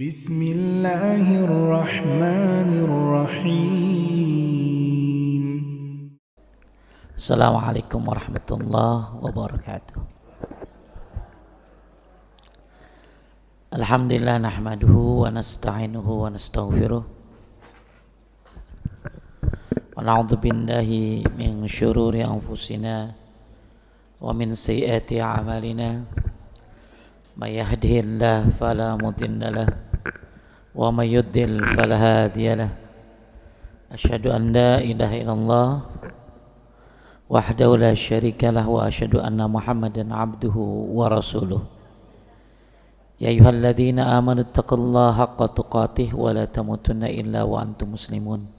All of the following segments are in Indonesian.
Bismillahirrahmanirrahim. Assalamualaikum warahmatullahi wabarakatuh. Alhamdulillah nahmaduhu wa nasta'inuhu wa nastaghfiruh wa na'udzu billahi min syururi anfusina wa min sayyiati a'malina may yahdihillahu fala mudilla lahu wa may yudlil fala hadiya lahu. Asyhadu an la ilaha illallah wahdahu la syarika lahu wa asyhadu anna Muhammadan abduhu wa rasuluh. Ya ayyuhalladzina amanu taqullaha haqqa tuqatih wa la tamutunna illa wa antum muslimun.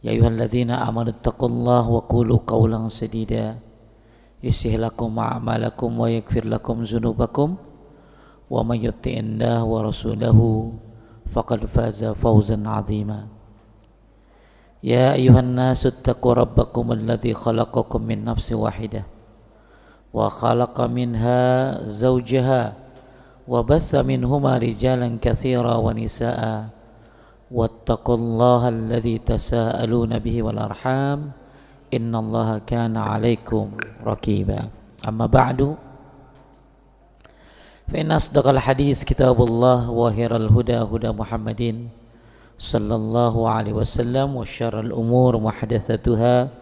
Ya ayyuhalladzina amanu taqullaha wa qulu qawlan sadida yuslih lakum a'malakum wa yaghfir lakum dzunubakum wa may yuti'illah wa rasulahu faqad faza fawzan 'azima. Ya ayuhan nasu taqu rabbakum alladhi khalaqakum min nafsin wahidah wa khalaqa minha zawjaha wa bassa minhuma rijalan katsira wa nisaa wattaqullaha alladhi tasaaluna bihi wal arham innallaha kana 'alaikum raqiba. Amma ba'du, fa inna asdaqal hadits kitabullah wa khairal huda huda Muhammadin sallallahu alaihi wasallam wa syarrul umur muhdatsatuha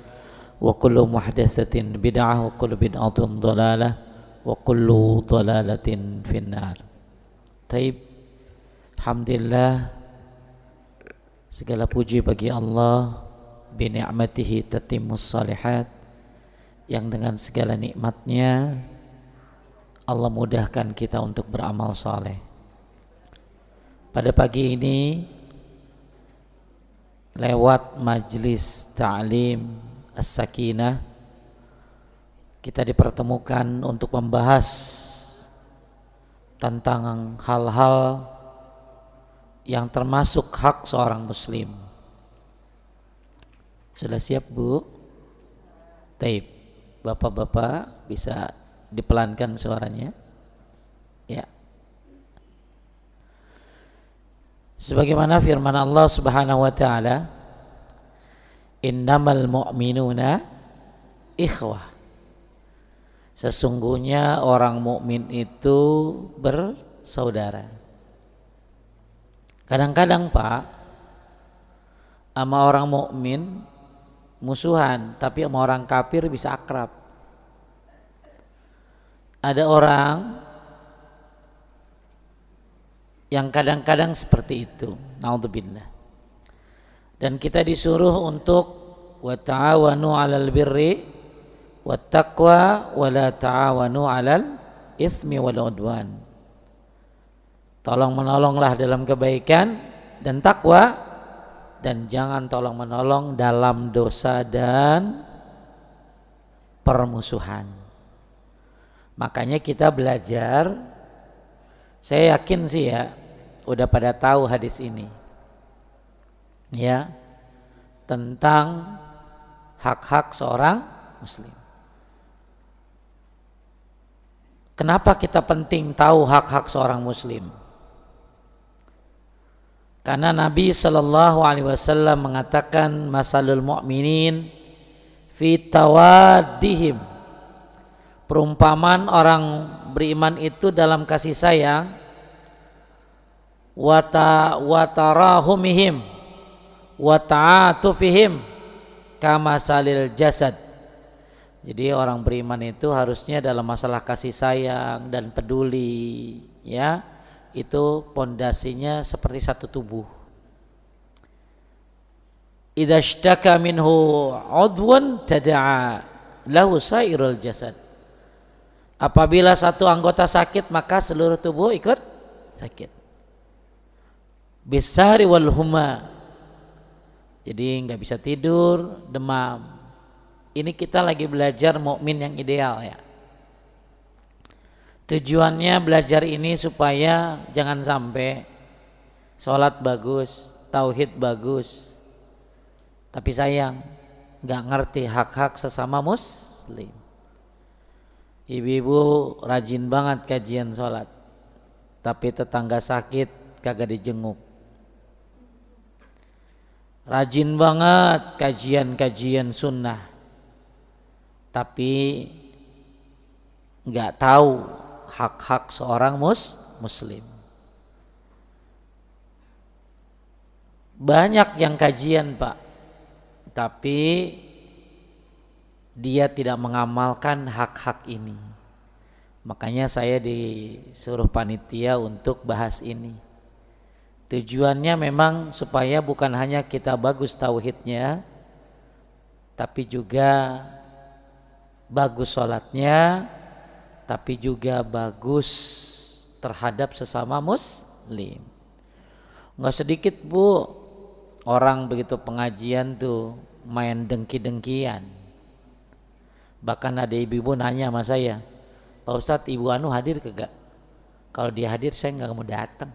wa kullu muhdatsatin bid'ah wa kullu bid'atin dhalalah wa kullu dhalalatin finnar. Taib, alhamdulillah, segala puji bagi Allah, bi ni'matihi tatimmus shalihat, yang dengan segala nikmatnya Allah mudahkan kita untuk beramal saleh. Pada pagi ini lewat majlis ta'lim as-sakinah kita dipertemukan untuk membahas tentang hal-hal yang termasuk hak seorang muslim. Sudah siap, Bu? Taib. Bapak-bapak bisa dipelankan suaranya? Ya. Sebagaimana firman Allah Subhanahu wa taala, innamal mu'minuna ikhwah. Sesungguhnya orang mukmin itu bersaudara. Kadang-kadang, Pak, sama orang mukmin musuhan, tapi sama orang kafir bisa akrab. Ada orang yang kadang-kadang seperti itu, naudzubillah. Dan kita disuruh untuk wa ta'awanu 'alal birri wat taqwa wa la ta'awanu 'alal ismi wal 'udwan. Tolong menolonglah dalam kebaikan dan takwa, dan jangan tolong menolong dalam dosa dan permusuhan. Makanya kita belajar, saya yakin sih ya, udah pada tahu hadis ini ya, tentang hak-hak seorang muslim. Kenapa kita penting tahu hak-hak seorang muslim? Karena Nabi sallallahu alaihi wasallam mengatakan masalul mu'minin fi tawaddihim, perumpamaan orang beriman itu dalam kasih sayang, wa tarahumihim wa ta'atufihim kama salil jasad. Jadi orang beriman itu harusnya dalam masalah kasih sayang dan peduli, ya, itu pondasinya seperti satu tubuh. Idza ishtaka minhu 'udwun tada'a lahu sairul jasad. Apabila satu anggota sakit, maka seluruh tubuh ikut sakit. Bisari wal huma. Jadi nggak bisa tidur, demam. Ini kita lagi belajar mukmin yang ideal ya. Tujuannya belajar ini supaya jangan sampai sholat bagus, tauhid bagus, tapi sayang nggak ngerti hak-hak sesama muslim. Ibu-ibu rajin banget kajian sholat, tapi tetangga sakit kagak dijenguk. Rajin banget kajian-kajian sunnah, tapi nggak tahu hak-hak seorang muslim. Banyak yang kajian Pak, tapi dia tidak mengamalkan hak-hak ini. Makanya saya disuruh panitia untuk bahas ini. Tujuannya memang supaya bukan hanya kita bagus tauhidnya, tapi juga bagus sholatnya, tapi juga bagus terhadap sesama muslim. Nggak sedikit Bu orang begitu pengajian tuh main dengki-dengkian. Bahkan ada ibu-ibu nanya sama saya, Pak Ustadz, Ibu Anu hadir kagak? Kalau dia hadir saya nggak mau datang.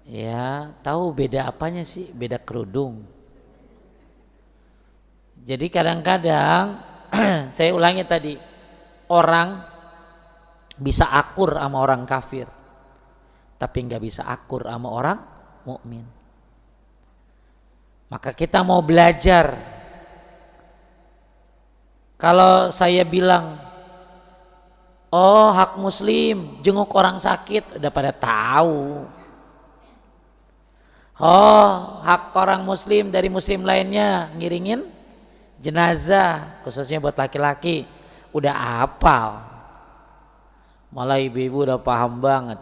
Ya tahu beda apanya sih? Beda kerudung. Jadi kadang-kadang saya ulangi tadi, orang bisa akur sama orang kafir, tapi nggak bisa akur sama orang mukmin. Maka kita mau belajar. Kalau saya bilang, oh hak muslim jenguk orang sakit, udah pada tahu. Oh hak orang muslim dari muslim lainnya ngiringin jenazah, khususnya buat laki-laki, udah hafal. Malah ibu-ibu udah paham banget.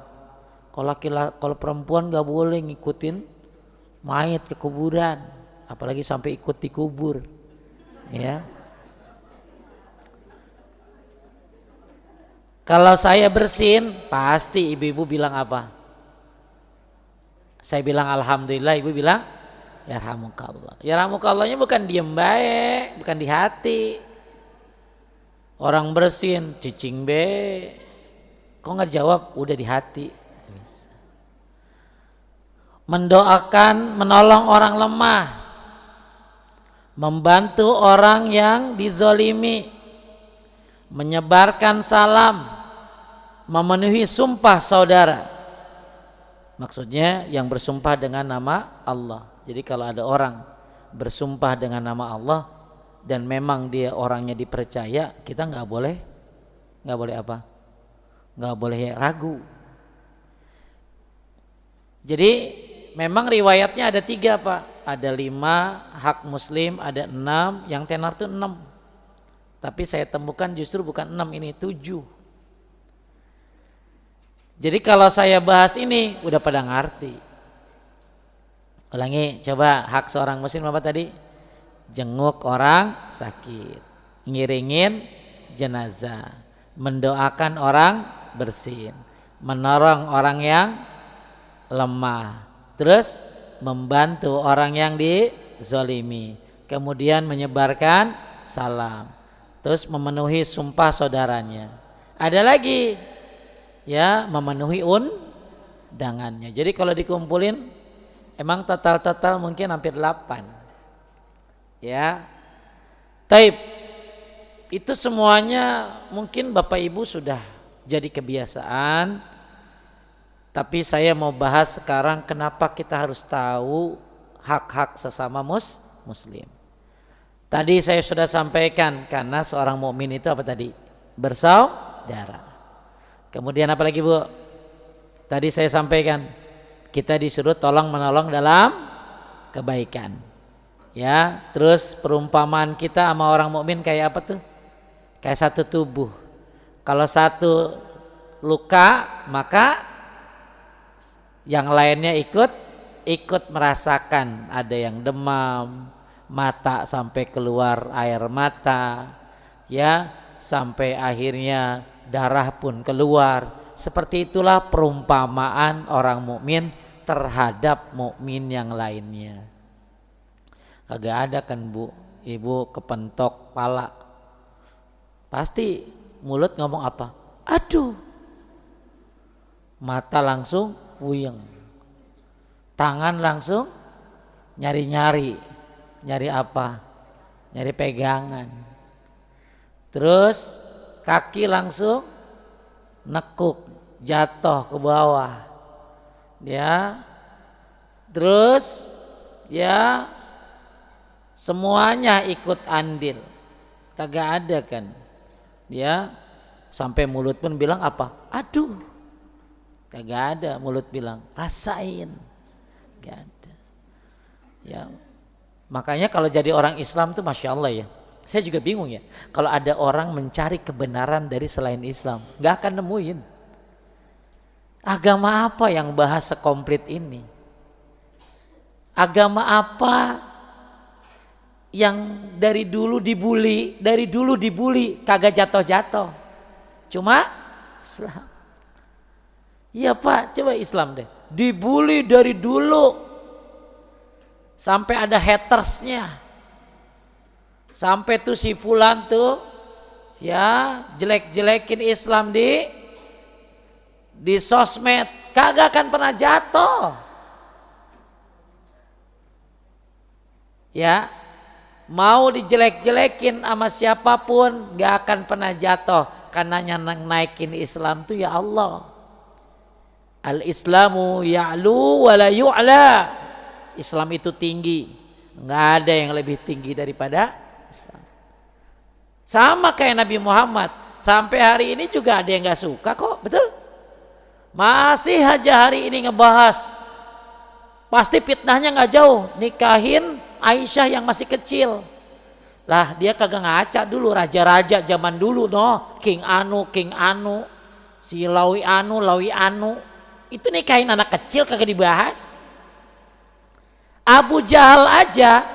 Kalau perempuan nggak boleh ngikutin mayat ke kuburan, apalagi sampai ikut dikubur, ya. Kalau saya bersin, pasti ibu-ibu bilang apa? Saya bilang alhamdulillah, ibu bilang yarhamukallah. Yarhamukallahnya bukan diem baik, bukan di hati. Orang bersin, cicing be, kok nggak jawab? Udah di hati. Mendoakan, menolong orang lemah, membantu orang yang dizolimi, menyebarkan salam, memenuhi sumpah saudara. Maksudnya yang bersumpah dengan nama Allah. Jadi kalau ada orang bersumpah dengan nama Allah dan memang dia orangnya dipercaya, kita nggak boleh apa? Nggak boleh ragu. Jadi memang riwayatnya ada 3 Pak. Ada 5 hak muslim, ada 6, yang tenar itu 6. Tapi saya temukan justru bukan 6, ini 7. Jadi kalau saya bahas ini udah pada ngerti. Ulangi coba, hak seorang muslim apa tadi? Jenguk orang sakit, ngiringin jenazah, mendoakan orang bersin, menolong orang yang lemah, terus membantu orang yang dizolimi, kemudian menyebarkan salam, terus memenuhi sumpah saudaranya. Ada lagi, ya, memenuhi undangannya. Jadi kalau dikumpulin emang total mungkin hampir 8. Ya. Taib. Itu semuanya mungkin Bapak Ibu sudah jadi kebiasaan. Tapi saya mau bahas sekarang kenapa kita harus tahu hak-hak sesama muslim. Tadi saya sudah sampaikan karena seorang mukmin itu apa tadi? Bersaudara. Kemudian apa lagi Bu? Tadi saya sampaikan kita disuruh tolong menolong dalam kebaikan. Ya, terus perumpamaan kita sama orang mukmin kayak apa tuh? Kayak satu tubuh. Kalau satu luka, maka yang lainnya ikut merasakan. Ada yang demam, mata sampai keluar air mata, ya, sampai akhirnya darah pun keluar. Seperti itulah perumpamaan orang mukmin terhadap mukmin yang lainnya. Kagak ada kan Bu, ibu kepentok pala, pasti mulut ngomong apa? Aduh, mata langsung puyeng, tangan langsung nyari apa? Nyari pegangan. Terus kaki langsung nekuk, jatuh ke bawah, ya, terus ya semuanya ikut andil, kagak ada kan, ya, sampai mulut pun bilang apa? Aduh, kagak ada mulut bilang rasain, gak ada, ya. Makanya kalau jadi orang Islam tuh masya Allah ya. Saya juga bingung ya, kalau ada orang mencari kebenaran dari selain Islam, nggak akan nemuin. Agama apa yang bahas sekomplit ini? Agama apa yang dari dulu dibully, kagak jatuh-jatuh. Cuma Islam. Iya Pak, coba Islam deh. Dibully dari dulu, sampai ada hatersnya. Sampai tuh si fulan tuh ya jelek-jelekin Islam di sosmed, kagak akan pernah jatuh. Ya, mau dijelek-jelekin sama siapapun gak akan pernah jatuh, karena yang naikin Islam tuh ya Allah. Al-Islamu ya'lu wa la yu'la. Islam itu tinggi, nggak ada yang lebih tinggi daripada Islam. Sama kayak Nabi Muhammad, sampai hari ini juga ada yang nggak suka kok, betul? Masih aja hari ini ngebahas, pasti fitnahnya nggak jauh, nikahin Aisyah yang masih kecil. Lah dia kagak ngaca dulu raja-raja zaman dulu, no, King Anu, si Lawi Anu, itu nikahin anak kecil kagak dibahas. Abu Jahal aja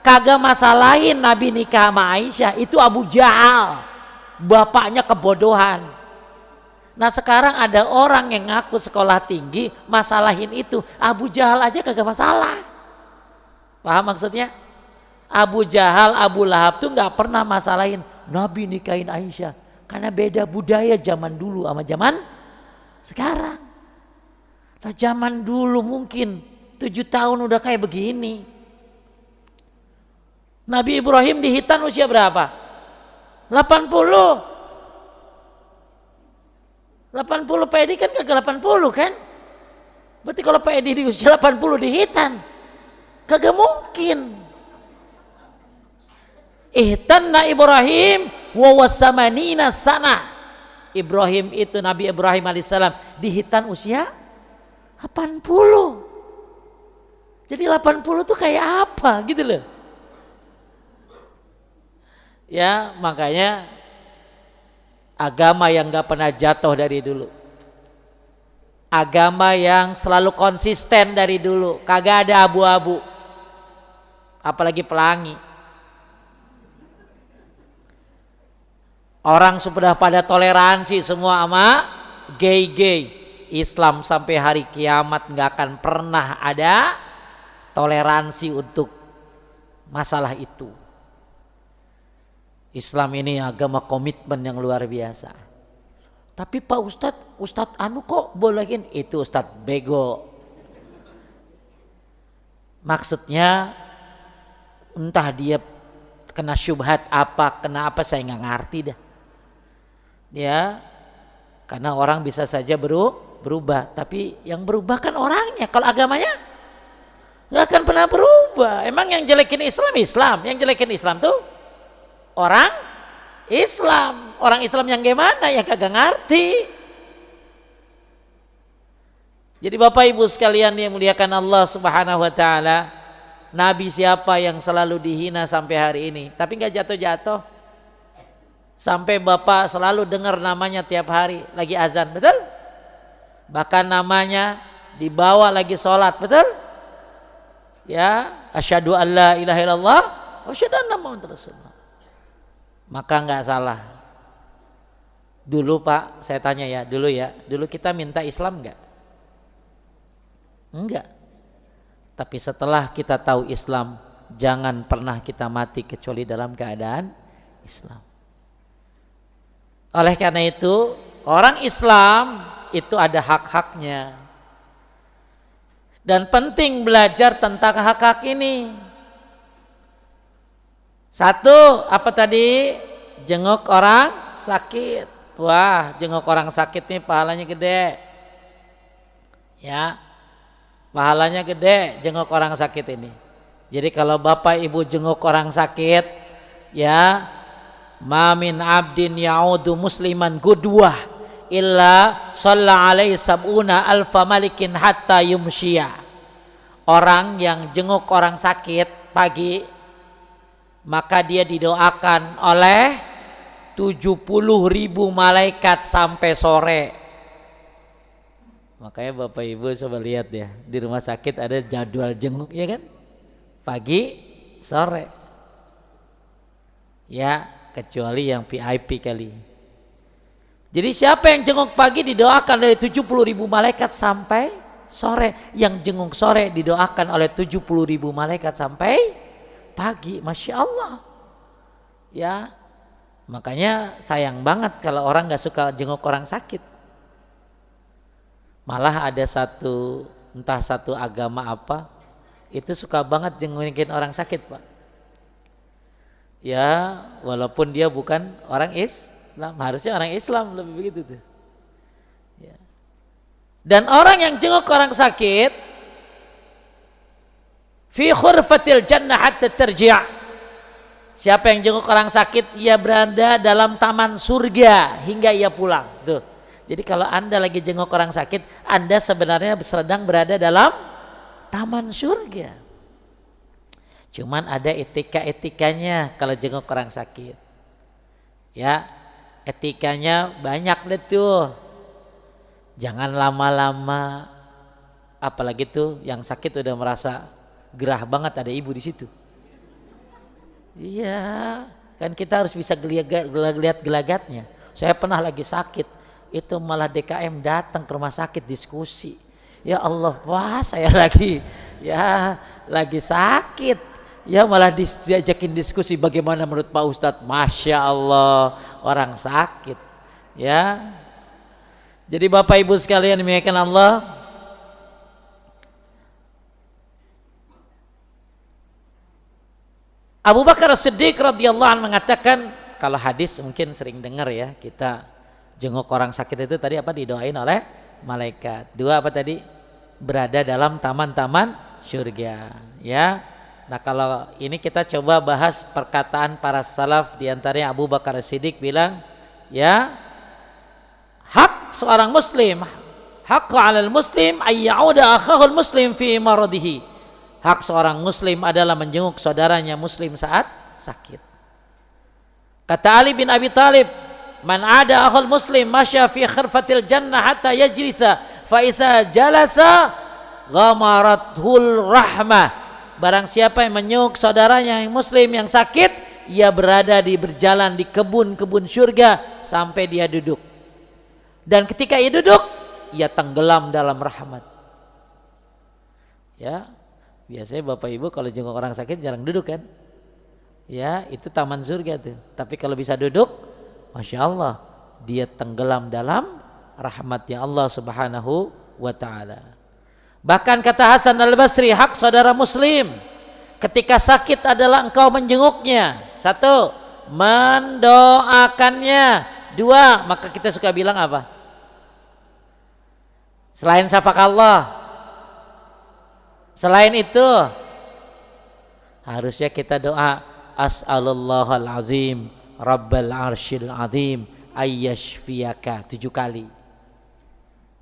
kagak masalahin Nabi nikah sama Aisyah, itu Abu Jahal, bapaknya kebodohan. Nah sekarang ada orang yang ngaku sekolah tinggi masalahin itu, Abu Jahal aja kagak masalah. Paham maksudnya? Abu Jahal, Abu Lahab tuh nggak pernah masalahin Nabi nikahin Aisyah, karena beda budaya zaman dulu sama zaman sekarang. Nah zaman dulu mungkin 7 tahun udah kayak begini. Nabi Ibrahim di Hitan usia berapa? 80. 80 Pak Edi kan kagak 80 kan? Berarti kalau Pak Edi di usia 80 di Hitan, kagak mungkin. Ihtanna Ibrahim wa wasamanina sana. Ibrahim itu Nabi Ibrahim alaihissalam di Hitan usia 80. Jadi 80 tuh kayak apa gitu loh. Ya makanya agama yang gak pernah jatuh dari dulu, agama yang selalu konsisten dari dulu, kagak ada abu-abu, apalagi pelangi. Orang sudah pada toleransi semua sama gay. Islam sampai hari kiamat gak akan pernah ada toleransi untuk masalah itu. Islam ini agama komitmen yang luar biasa. Tapi Pak Ustadz anu kok bolehin? Itu Ustadz bego. Maksudnya entah dia kena syubhat apa, kena apa saya nggak ngerti dah. Ya, karena orang bisa saja berubah, tapi yang berubah kan orangnya. Kalau agamanya nggak akan pernah berubah. Emang yang jelekin Islam, yang jelekin Islam tuh orang Islam. Orang Islam yang gimana ya kagak ngerti. Jadi Bapak Ibu sekalian yang muliakan Allah Subhanahu wa taala, Nabi siapa yang selalu dihina sampai hari ini tapi nggak jatuh-jatuh? Sampai Bapak selalu dengar namanya tiap hari lagi azan, betul? Bahkan namanya dibawa lagi sholat, betul? Ya, asyhadu an la ilaha illallah wa asyhadu anna muhammadar rasulullah. Maka nggak salah. Dulu Pak, saya tanya ya, dulu kita minta Islam nggak? Enggak. Tapi setelah kita tahu Islam, jangan pernah kita mati kecuali dalam keadaan Islam. Oleh karena itu, orang Islam itu ada hak-haknya. Dan penting belajar tentang hak-hak ini. Satu, apa tadi? Jenguk orang sakit. Wah, jenguk orang sakit nih pahalanya gede. Ya, pahalanya gede jenguk orang sakit ini. Jadi kalau bapak ibu jenguk orang sakit, ya, ma min abdin ya'udu musliman gudwah illa shalla alaihi sab'una alfa malikin hatta yumshiya. Orang yang jenguk orang sakit pagi, maka dia didoakan oleh 70.000 malaikat sampai sore. Makanya bapak ibu coba lihat ya, di rumah sakit ada jadwal jenguk, ya kan, pagi sore, ya, kecuali yang VIP kali. Jadi siapa yang jenguk pagi didoakan dari 70.000 malaikat sampai sore. Yang jenguk sore didoakan oleh 70.000 malaikat sampai pagi. Masya Allah. Ya, makanya sayang banget kalau orang gak suka jenguk orang sakit. Malah ada entah satu agama apa, itu suka banget jengukin orang sakit, Pak. Ya, walaupun dia bukan orang Islam, harusnya orang Islam lebih begitu tuh. Ya. Dan orang yang jenguk orang sakit, fi khurfatil jannah hatta tarji'. Siapa yang jenguk orang sakit, ia berada dalam taman surga hingga ia pulang. Tuh. Jadi kalau Anda lagi jenguk orang sakit, Anda sebenarnya sedang berada dalam taman surga. Cuman ada etika-etikanya kalau jenguk orang sakit. Ya, etikanya banyak deh tuh. Jangan lama-lama. Apalagi tuh yang sakit udah merasa gerah banget ada ibu di situ. Iya, kan kita harus bisa lihat gelagatnya. Saya pernah lagi sakit, itu malah DKM datang ke rumah sakit diskusi. Ya Allah, wah saya lagi sakit. Ya malah diajakin diskusi bagaimana menurut Pak Ustadz. Masya Allah, orang sakit. Ya, jadi Bapak Ibu sekalian dimuliakan Allah, Abu Bakar As-Siddiq radhiyallahu anhu mengatakan, kalau hadis mungkin sering dengar ya, kita jenguk orang sakit itu tadi apa, didoain oleh malaikat. Dua apa tadi? Berada dalam taman-taman surga, ya. Nah, kalau ini kita coba bahas perkataan para salaf, diantaranya Abu Bakar As-Siddiq bilang, ya, hak seorang muslim, haqqu 'alal muslim ay ya'uda akhahul muslim fi maradihi. Hak seorang muslim adalah menjenguk saudaranya muslim saat sakit. Kata Ali bin Abi Thalib, man ada akhul muslim masya fi khirfatil jannah hatta yajlisa fa isa jalasa ghamarathul rahmah. Barang siapa yang menjenguk saudaranya yang muslim yang sakit, ia berada berjalan di kebun-kebun surga sampai dia duduk. Dan ketika ia duduk, ia tenggelam dalam rahmat. Ya, biasanya Bapak Ibu kalau jenguk orang sakit jarang duduk kan? Ya, itu taman surga tuh. Tapi kalau bisa duduk, Masya Allah, dia tenggelam dalam rahmatnya Allah Subhanahu wa ta'ala. Bahkan kata Hasan Al-Basri, hak saudara muslim ketika sakit adalah engkau menjenguknya. Satu, mendoakannya. Dua, maka kita suka bilang apa? Selain syafakallah, selain itu harusnya kita doa as'alullahal azim rabbal arsyil azim ayyashfiyaka 7 kali.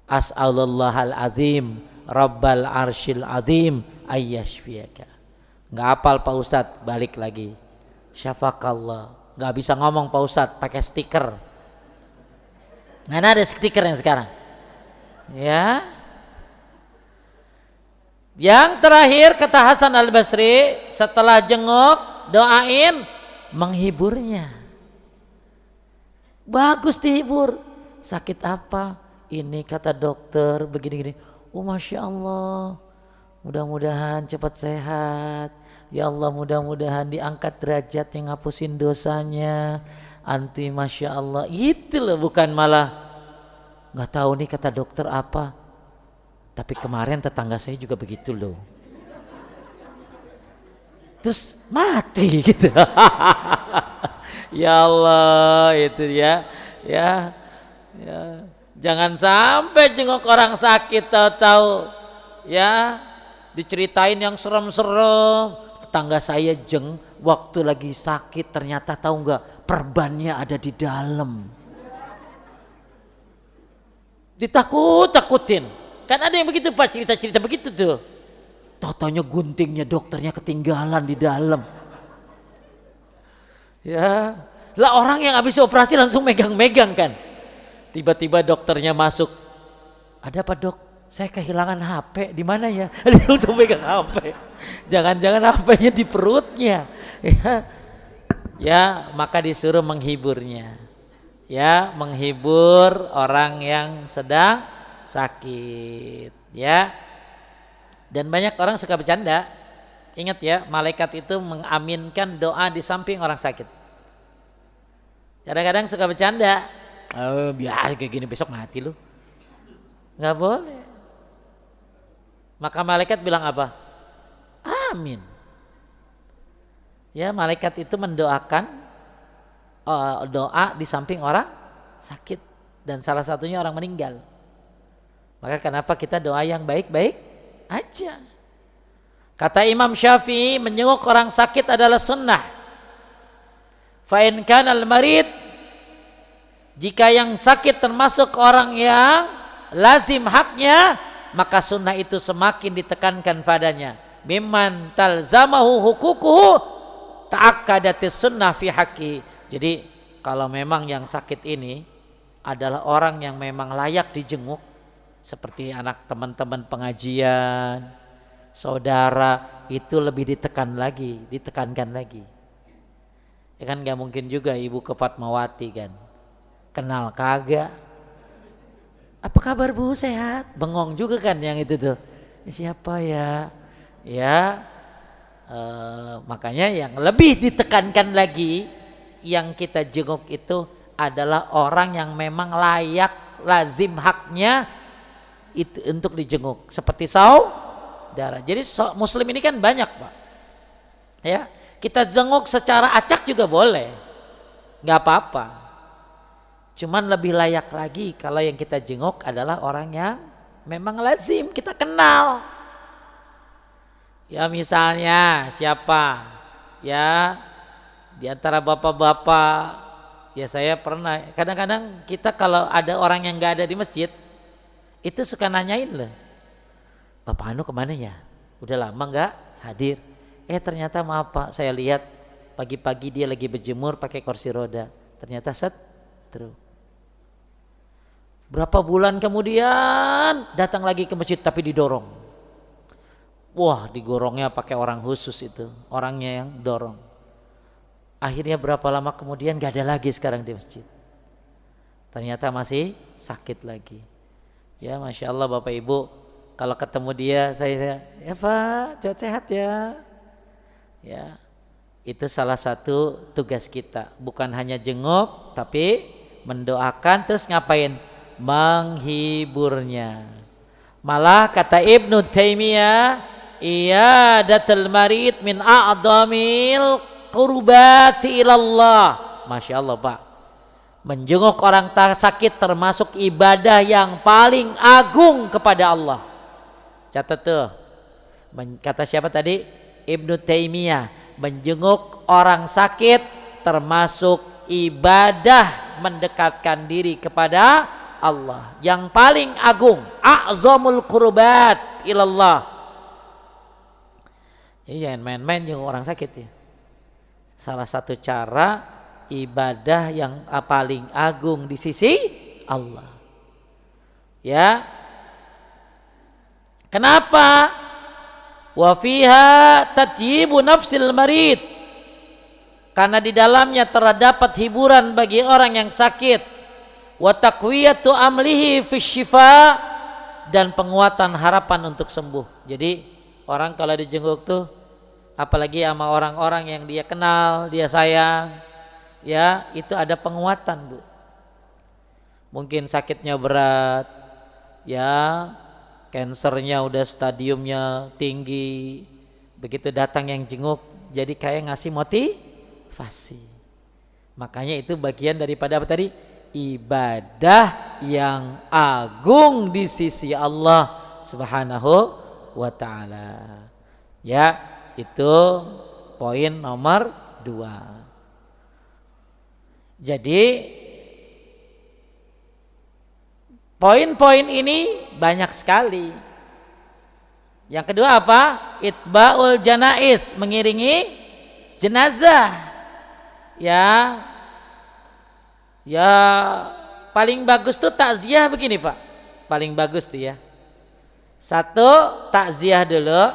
As'alullahal azim rabbal arsyil azim ayyashfiyaka. Nggak hafal Pak Ustadz, balik lagi syafakallah. Nggak bisa ngomong Pak Ustadz, pakai stiker. Nggak ada stiker yang sekarang, ya. Yang terakhir kata Hasan Al-Basri, setelah jenguk doain menghiburnya. Bagus dihibur. Sakit apa? Ini kata dokter begini-gini. Oh Masya Allah, mudah-mudahan cepat sehat. Ya Allah, mudah-mudahan diangkat derajat yang ngapusin dosanya. Anti Masya Allah. Itu loh, bukan malah gak tahu nih kata dokter apa. Tapi kemarin tetangga saya juga begitu loh. Terus mati gitu. Ya Allah, itu ya. Ya, Ya, jangan sampai jenguk orang sakit tahu-tahu ya diceritain yang serem-serem. Tetangga saya waktu lagi sakit ternyata tahu nggak, perbannya ada di dalam. Ditakut-takutin. Kan ada yang begitu Pak, cerita-cerita begitu tuh. Taunya guntingnya dokternya ketinggalan di dalam. Ya, lah orang yang habis operasi langsung megang-megang kan. Tiba-tiba dokternya masuk. Ada apa dok? Saya kehilangan HP, di mana ya? Dia langsung megang HP. Jangan-jangan HP-nya di perutnya. Ya, maka disuruh menghiburnya. Ya, menghibur orang yang sedang sakit. Ya. Dan banyak orang suka bercanda. Ingat ya, malaikat itu mengaminkan doa di samping orang sakit. Kadang-kadang suka bercanda. Biasa kayak gini besok mati lu. Nggak boleh. Maka malaikat bilang apa? Amin. Ya, malaikat itu mendoakan doa di samping orang sakit dan salah satunya orang meninggal. Maka kenapa kita doa yang baik-baik aja? Kata Imam Syafi'i, menjenguk orang sakit adalah sunnah. Fa in kana al-marid, jika yang sakit termasuk orang yang lazim haknya, maka sunnah itu semakin ditekankan padanya. Mimman talzamahu hukukuhu ta'akkadatis sunnah fi haqqi. Jadi kalau memang yang sakit ini adalah orang yang memang layak dijenguk, seperti anak teman-teman pengajian, saudara, itu lebih ditekankan lagi. Ya kan gak mungkin juga ibu ke Fatmawati kan, kenal kagak, apa kabar bu, sehat? Bengong juga kan yang itu tuh. Siapa ya? Ya, makanya yang lebih ditekankan lagi, yang kita jenguk itu adalah orang yang memang layak, lazim haknya itu untuk dijenguk. Seperti saudara. Jadi muslim ini kan banyak Pak. Ya, kita jenguk secara acak juga boleh, nggak apa-apa. Cuman lebih layak lagi kalau yang kita jenguk adalah orang yang memang lazim kita kenal. Ya misalnya siapa? Ya di antara bapak-bapak, ya saya pernah. Kadang-kadang kita kalau ada orang yang nggak ada di masjid, itu suka nanyain loh. Bapak Anu kemana ya? Udah lama nggak hadir. Ternyata maaf Pak, saya lihat pagi-pagi dia lagi berjemur pakai kursi roda. Ternyata terus. Berapa bulan kemudian datang lagi ke masjid tapi didorong. Wah, digorongnya pakai orang khusus itu, orangnya yang dorong. Akhirnya berapa lama kemudian gak ada lagi sekarang di masjid. Ternyata masih sakit lagi. Ya Masya Allah Bapak Ibu, kalau ketemu dia saya ya Pak, cepat sehat ya. Ya, itu salah satu tugas kita. Bukan hanya jenguk tapi mendoakan, terus ngapain? Menghiburnya. Malah kata Ibnu Taimiyah, iyadatul marid min a'dhamil qurbati ilallah. Masya Allah Pak, menjenguk orang sakit termasuk ibadah yang paling agung kepada Allah. Catat tuh, kata siapa tadi? Ibnu Taimiyah, menjenguk orang sakit termasuk ibadah mendekatkan diri kepada Allah yang paling agung, a'zamul qurbat ilallah. Jadi jangan main-main jenguk orang sakit ya. Salah satu cara ibadah yang paling agung di sisi Allah. Ya. Kenapa? Wa fiha tatyibu nafsil marid. Karena di dalamnya terdapat hiburan bagi orang yang sakit. Wa taqwiyatu amlihi fi syifa, dan penguatan harapan untuk sembuh. Jadi orang kalau dijenguk tuh, apalagi sama orang-orang yang dia kenal, dia sayang, ya itu ada penguatan Bu. Mungkin sakitnya berat, ya kansernya udah stadiumnya tinggi, begitu datang yang jenguk jadi kayak ngasih motivasi. Makanya itu bagian daripada apa tadi? ibadah yang agung di sisi Allah Subhanahu wa ta'ala. Ya, itu poin nomor 2. Jadi poin-poin ini banyak sekali. Yang kedua apa? Itba'ul janaiz, mengiringi jenazah. Ya paling bagus tuh takziah begini Pak. Paling bagus tuh ya. 1, takziah dulu.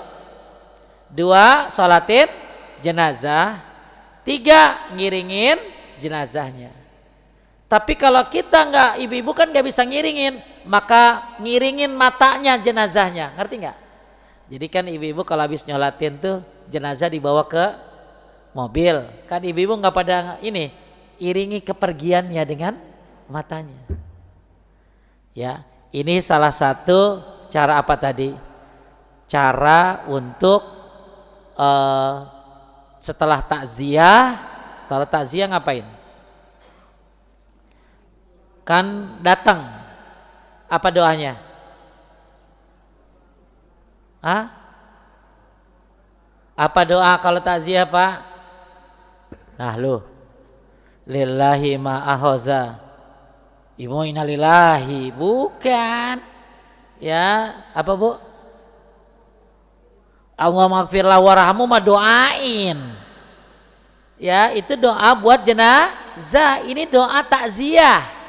2, sholatin jenazah. 3, ngiringin jenazahnya. Tapi kalau kita nggak, ibu-ibu kan nggak bisa ngiringin, maka ngiringin matanya jenazahnya, ngerti nggak? Jadi kan ibu-ibu kalau habis nyolatin tuh jenazah dibawa ke mobil, kan ibu-ibu nggak pada ini, iringi kepergiannya dengan matanya. Ya, ini salah satu cara apa tadi? Cara untuk setelah takziah, kalau takziah ngapain? Kan datang, apa doanya? Apa doa kalau takziah Pak? Nah lu, lillahi ma'ahoza, ibu innalillahi, bukan? Ya apa Bu? Allah maghfirlah warahmu mah doain. Ya itu doa buat jenazah, ini doa takziah.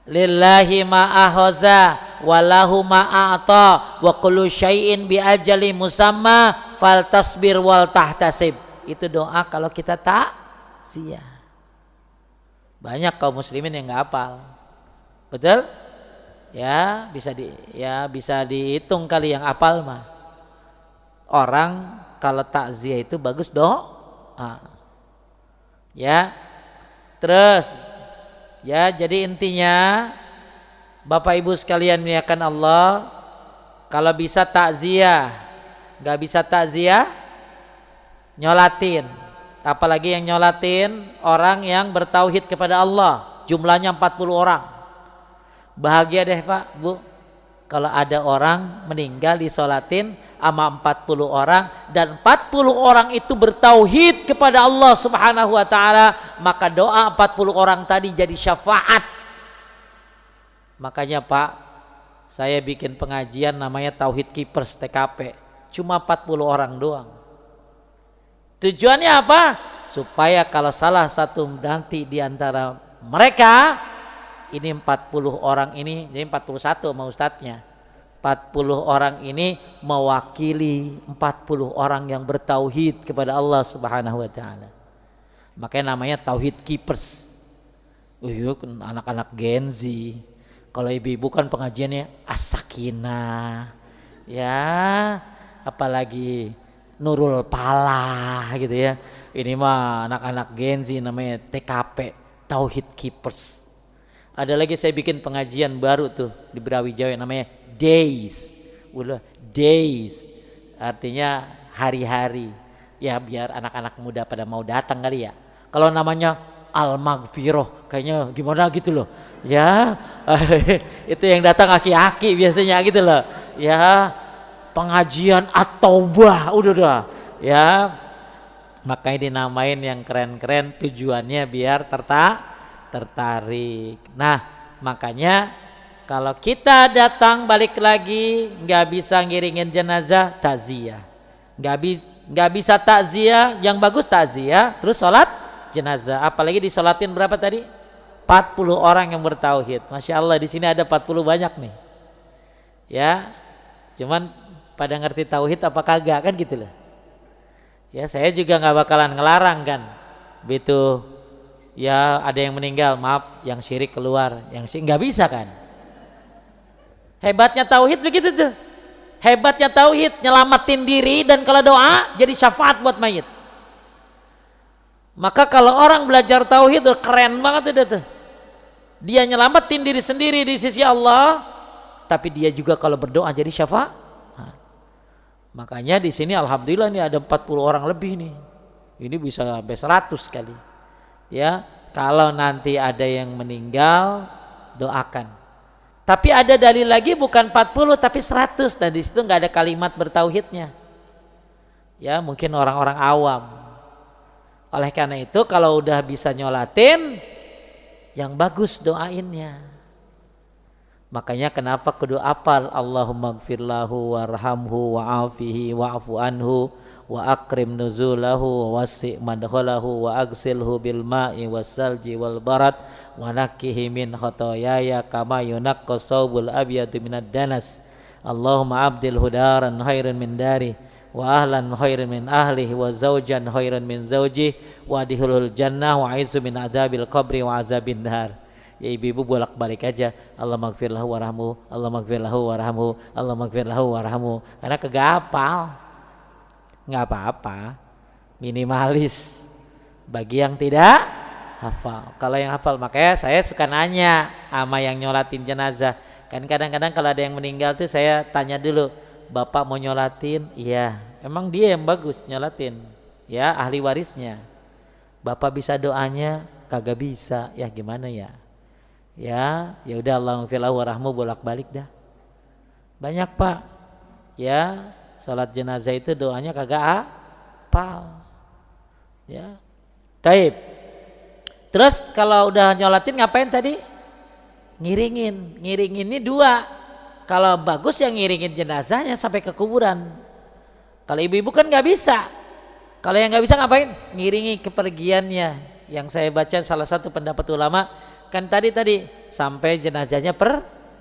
Lillahi ma'ahoza walahu ma'ata wa kullu syai'in bi ajali musamma fal tasbir wal tahtasib. Itu doa kalau kita takziah. Banyak kaum muslimin yang enggak hafal. Betul? Ya, bisa dihitung kali yang hafal mah. Orang kalau takziah itu bagus doa. Ya. Terus ya, jadi intinya Bapak Ibu sekalian muliakan Allah, kalau bisa takziah, nggak bisa takziah, nyolatin. Apalagi yang nyolatin orang yang bertauhid kepada Allah, jumlahnya 40 orang. Bahagia deh Pak, Bu, kalau ada orang meninggal disolatin sama 40 orang dan 40 orang itu bertauhid kepada Allah Subhanahu wa ta'ala, maka doa 40 orang tadi jadi syafaat. Makanya Pak, saya bikin pengajian namanya Tauhid Keepers TKP, cuma 40 orang doang. Tujuannya apa? Supaya kalau salah satu nanti di antara mereka, ini 40 orang ini, jadi 41 sama ustadznya, 40 orang ini mewakili 40 orang yang bertauhid kepada Allah Subhanahu wa ta'ala. Makanya namanya Tauhid Keepers. Anak-anak Gen Z. Kalau ibu-ibu kan pengajiannya As-Sakinah. Ya, apalagi Nurul Palah gitu ya. Ini mah anak-anak Gen Z namanya TKP, Tauhid Keepers. Ada lagi saya bikin pengajian baru tuh di Brawijaya namanya Days. Days artinya hari-hari. Ya biar anak-anak muda pada mau datang kali ya. Kalau namanya Al-Maghfirah kayaknya gimana gitu loh. Ya itu yang datang aki-aki biasanya gitu loh. Ya pengajian At-Taubah udah. Ya makanya dinamain yang keren-keren, tujuannya biar tertarik. Nah makanya kalau kita datang balik lagi nggak bisa ngiringin jenazah, takziah. Nggak bisa takziah, yang bagus takziah terus sholat jenazah. Apalagi disolatin berapa tadi? 40 orang yang bertauhid. Masya Allah di sini ada 40 banyak nih. Ya, cuman pada ngerti tauhid apa kagak kan gitu loh. Ya saya juga nggak bakalan ngelarang kan. Begitu ya ada yang meninggal, maaf yang syirik keluar, yang syirik nggak bisa kan. Hebatnya tauhid begitu tuh. Hebatnya tauhid nyelamatin diri dan kalau doa jadi syafaat buat mayit. Maka kalau orang belajar tauhid keren banget udah tuh. Dia nyelamatin diri sendiri di sisi Allah, tapi dia juga kalau berdoa jadi syafaat. Makanya di sini alhamdulillah nih ada 40 orang lebih nih. Ini bisa sampai 100 kali. Ya, kalau nanti ada yang meninggal doakan. Tapi ada dalil lagi bukan 40 tapi 100, dan di situ nggak ada kalimat bertauhidnya. Ya, mungkin orang-orang awam. Oleh karena itu kalau udah bisa nyolatin, yang bagus doainnya. Makanya kenapa kudu apal Allahumma gfirlahu warhamhu wa'afihi wa'afu anhu wa akrim nuzulahu wa wasi' madkhalahu wa agsilhu bil ma'i wassalji wal barat wa nakkihi min khotoyaya kama yunaqqas sawbul abyadu minad danas. Allahumma abdil hudaran khairan min dari wa ahlan khairan min ahlihi wa zawjan khairan min zawji wa adkhilhul jannah wa aizu min adzabil qabri wa azabin nar. Ya ibu-ibu bolak-balik aja, Allah maghfirlahu warhamhu, Allah maghfirlahu warhamhu, Allah maghfirlahu warhamhu, karena kagak hafal. Nggak apa-apa, minimalis bagi yang tidak hafal. Kalau yang hafal, makanya saya suka nanya sama yang nyolatin jenazah. Kan kadang-kadang kalau ada yang meninggal tuh saya tanya dulu, Bapak mau nyolatin? Iya. Emang dia yang bagus nyolatin? Ya, ahli warisnya. Bapak bisa doanya? Kagak bisa. Ya gimana ya? Ya udah, Allahumma firlahu warahmu, bolak-balik dah. Banyak Pak. Ya, salat jenazah itu doanya kagak hafal. Ya. Taib. Terus kalau udah nyolatin ngapain tadi? Ngiringin. Ngiringin ini dua. Kalau bagus yang ngiringin jenazahnya sampai ke kuburan. Kalau ibu-ibu kan nggak bisa. Kalau yang nggak bisa ngapain? Ngiringi kepergiannya. Yang saya baca salah satu pendapat ulama kan tadi sampai jenazahnya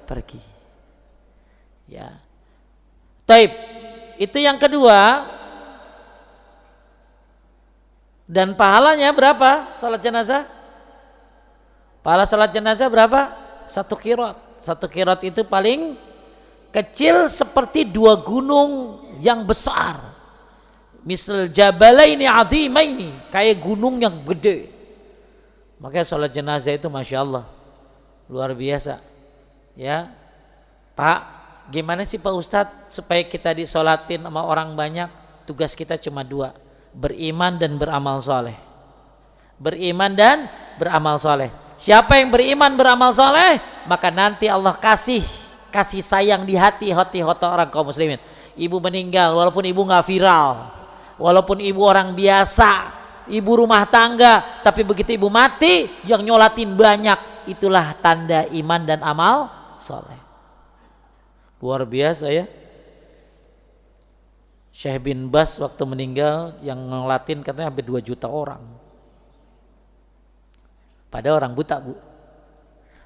pergi. Ya. Taib. Itu yang kedua. Dan pahalanya berapa salat jenazah? Pahala salat jenazah berapa? 1 qiraat. 1 qiraat itu paling kecil seperti 2 gunung yang besar. Misal jabalaini azimaini, kayak gunung yang gede. Makanya salat jenazah itu Masya Allah luar biasa. Ya Pak, gimana sih Pak Ustadz supaya kita disolatin sama orang banyak? Tugas kita cuma 2, beriman dan beramal soleh. Beriman dan beramal soleh. Siapa yang beriman beramal soleh, maka nanti Allah kasih sayang di hati orang kaum muslimin. Ibu meninggal walaupun ibu nggak viral, walaupun ibu orang biasa, ibu rumah tangga, tapi begitu ibu mati yang nyolatin banyak, itulah tanda iman dan amal soleh. Luar biasa ya. Syekh bin Bas waktu meninggal yang nyolatin katanya hampir 2 juta orang. Pada orang buta Bu.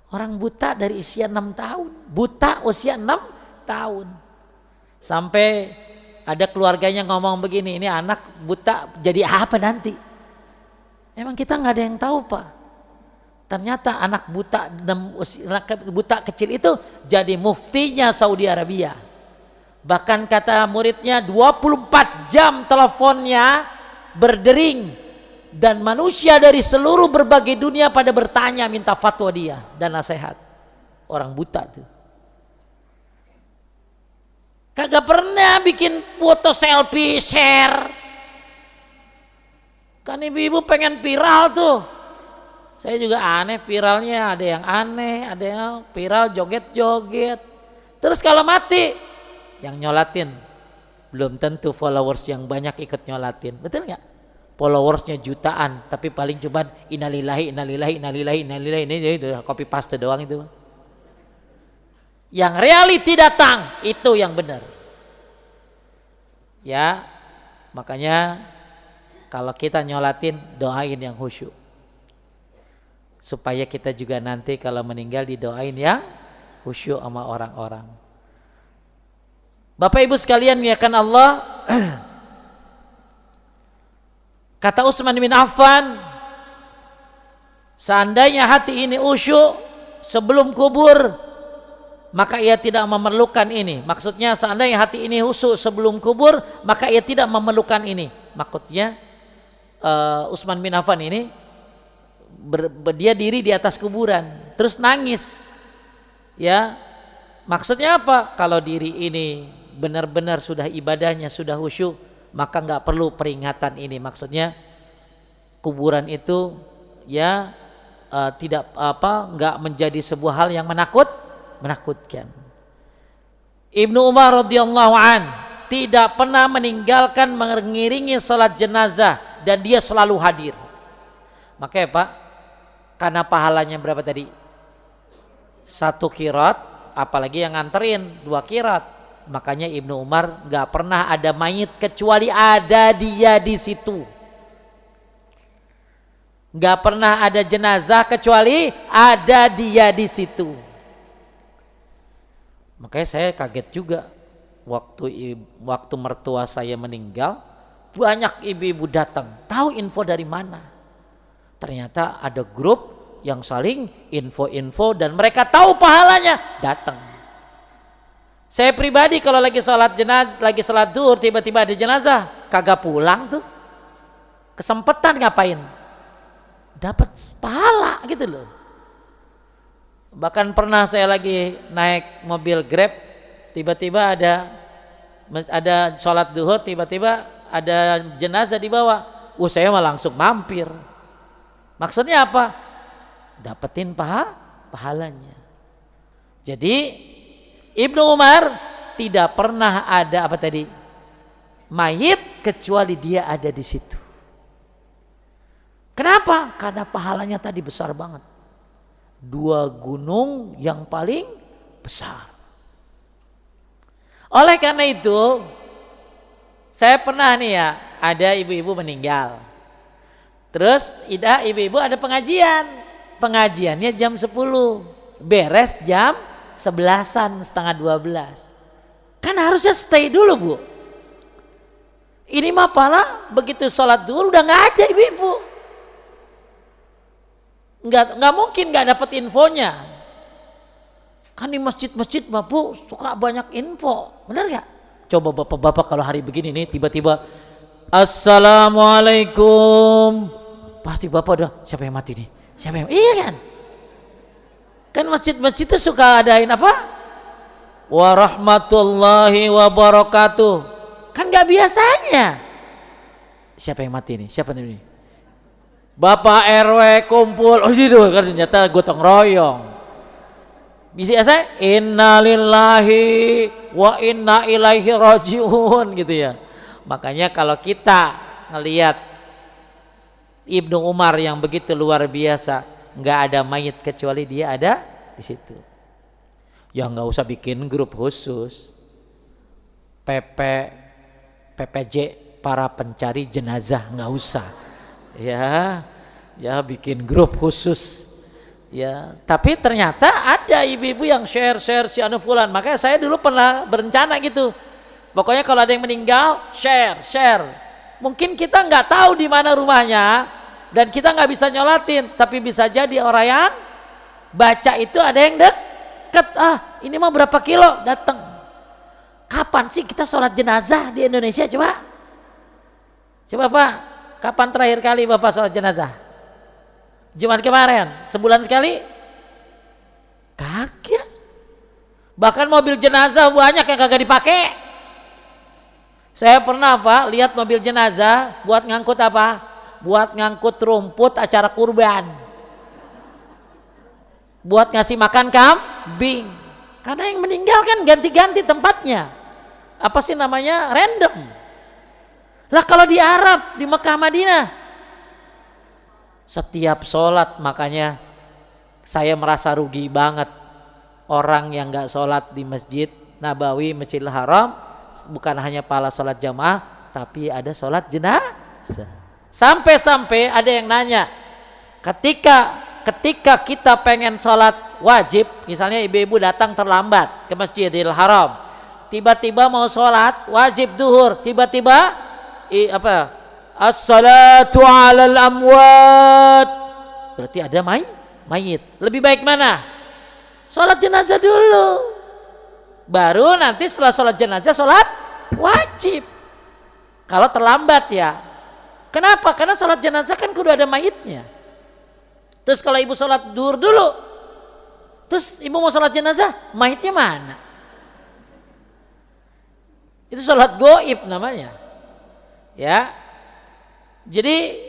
Orang buta dari usia 6 tahun. Buta usia 6 tahun. Sampai ada keluarganya ngomong begini, ini anak buta jadi apa nanti? Emang kita nggak ada yang tahu Pak. Ternyata anak buta kecil itu jadi muftinya Saudi Arabia. Bahkan kata muridnya 24 jam teleponnya berdering, dan manusia dari seluruh berbagai dunia pada bertanya minta fatwa dia dan nasihat. Orang buta tuh kagak pernah bikin foto selfie share. Kan ibu-ibu pengen viral tuh. Saya juga aneh viralnya, ada yang aneh, ada yang viral joget-joget. Terus kalau mati yang nyolatin belum tentu followers yang banyak ikut nyolatin. Betul nggak? Followersnya jutaan tapi paling cuma innalillahi ini udah copy paste doang itu. Yang reality datang itu yang benar. Ya, makanya kalau kita nyolatin doain yang khusyuk. Supaya kita juga nanti kalau meninggal didoain yang khusyuk sama orang-orang. Bapak Ibu sekalian muliakan Allah. Kata Utsman bin Affan, seandainya hati ini khusyuk sebelum kubur, maka ia tidak memerlukan ini. Maksudnya seandainya hati ini khusyuk sebelum kubur, maka ia tidak memerlukan ini. Maksudnya Utsman bin Affan ini dia diri di atas kuburan terus nangis. Ya, maksudnya apa? Kalau diri ini benar-benar sudah ibadahnya sudah khusyuk, maka nggak perlu peringatan ini. Maksudnya kuburan itu ya nggak menjadi sebuah hal yang menakutkan. Ibnu Umar radhiyallahu an tidak pernah meninggalkan mengiringi salat jenazah dan dia selalu hadir. Makanya Pak, karena pahalanya berapa tadi? 1 qirat, apalagi yang nganterin 2 qirat. Makanya Ibnu Umar nggak pernah ada mayit kecuali ada dia di situ. Nggak pernah ada jenazah kecuali ada dia di situ. Makanya saya kaget juga waktu mertua saya meninggal, banyak ibu-ibu datang, tahu info dari mana? Ternyata ada grup yang saling info-info dan mereka tahu pahalanya, datang. Saya pribadi kalau lagi sholat jenazah, lagi sholat zuhur, tiba-tiba ada jenazah, kagak pulang tuh. Kesempatan ngapain? Dapat pahala gitu loh. Bahkan pernah saya lagi naik mobil Grab, tiba-tiba ada sholat zuhur, tiba-tiba ada jenazah di bawah. Saya mah langsung mampir. Maksudnya apa? Dapetin pahalanya. Jadi Ibnu Umar tidak pernah ada mayit kecuali dia ada di situ. Kenapa? Karena pahalanya tadi besar banget. 2 gunung yang paling besar. Oleh karena itu, saya pernah nih ya, ada ibu-ibu meninggal. Terus ibu-ibu ada pengajian. Pengajiannya jam 10, beres jam 11-an, setengah 12. Kan harusnya stay dulu Bu. Ini mah pala begitu sholat dulu udah nggak ada ibu-ibu. Nggak mungkin nggak dapat infonya. Kan di masjid-masjid mah Bu suka banyak info, bener nggak? Coba bapak-bapak kalau hari begini nih tiba-tiba Assalamualaikum, pasti bapak udah siapa yang mati nih? Siapa yang iya kan? Kan masjid-masjid itu suka adain apa? Warahmatullahi wabarakatuh. Kan nggak biasanya. Siapa yang mati nih? Siapa nih? Bapak RW kumpul. Oh gitu kan ternyata gotong royong. Bisa saya innalillahi wa inna ilaihi rajiun gitu ya. Makanya kalau kita ngelihat Ibnu Umar yang begitu luar biasa, nggak ada mayit kecuali dia ada di situ. Ya nggak usah bikin grup khusus. PPJ para pencari jenazah nggak usah. Ya bikin grup khusus. Ya, tapi ternyata ada ibu-ibu yang share si anu fulan. Makanya saya dulu pernah berencana gitu. Pokoknya kalau ada yang meninggal, share. Mungkin kita nggak tahu di mana rumahnya dan kita nggak bisa nyolatin, tapi bisa jadi orang yang baca itu ada yang deket. Ini mah berapa kilo datang. Kapan sih kita sholat jenazah di Indonesia coba? Coba Pak, kapan terakhir kali Bapak sholat jenazah? Jumat kemarin, sebulan sekali? Kagak. Bahkan mobil jenazah banyak yang kagak dipakai. Saya pernah Pak lihat mobil jenazah buat ngangkut apa? Buat ngangkut rumput acara kurban. Buat ngasih makan kambing. Karena yang meninggal kan ganti-ganti tempatnya. Apa sih namanya? Random. Lah kalau di Arab, di Mekah Madinah, setiap sholat, makanya saya merasa rugi banget orang yang gak sholat di Masjid Nabawi, Masjidil Haram, bukan hanya pahala sholat jamaah, tapi ada sholat jenazah. Sampai-sampai ada yang nanya, ketika kita pengen sholat wajib, misalnya ibu-ibu datang terlambat ke Masjidil Haram, tiba-tiba mau sholat wajib duhur, tiba-tiba as-salatu 'alal amwat, berarti ada mayit. Lebih baik mana? Sholat jenazah dulu, baru nanti setelah sholat jenazah sholat wajib. Kalau terlambat ya. Kenapa? Karena sholat jenazah kan kudu ada mayitnya. Terus kalau ibu sholat duhur dulu, terus ibu mau sholat jenazah, mayitnya mana? Itu sholat goib namanya. Ya, jadi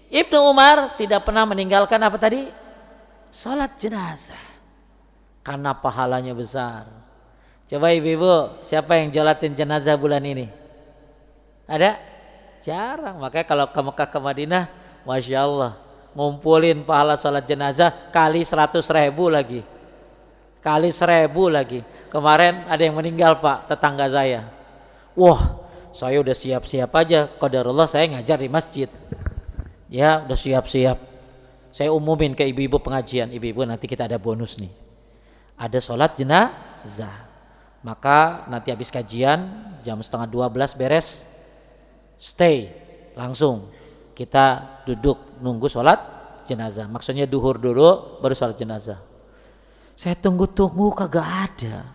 Ibnu Umar tidak pernah meninggalkan apa tadi? Sholat jenazah. Karena pahalanya besar. Coba ibu-ibu, siapa yang jolatin jenazah bulan ini? Ada? Jarang. Makanya kalau ke Mekah ke Madinah, Masya Allah, ngumpulin pahala sholat jenazah kali 100.000 lagi. Kali 1.000 lagi. Kemarin ada yang meninggal Pak, tetangga saya. Wah, saya udah siap-siap aja. Qadarullah saya ngajar di masjid. Ya udah siap-siap. Saya umumin ke ibu-ibu pengajian. Ibu-ibu nanti kita ada bonus nih. Ada sholat jenazah. Maka nanti habis kajian jam 11:30 beres, stay langsung kita duduk nunggu sholat jenazah. Maksudnya duhur dulu baru sholat jenazah. Saya tunggu-tunggu kagak ada.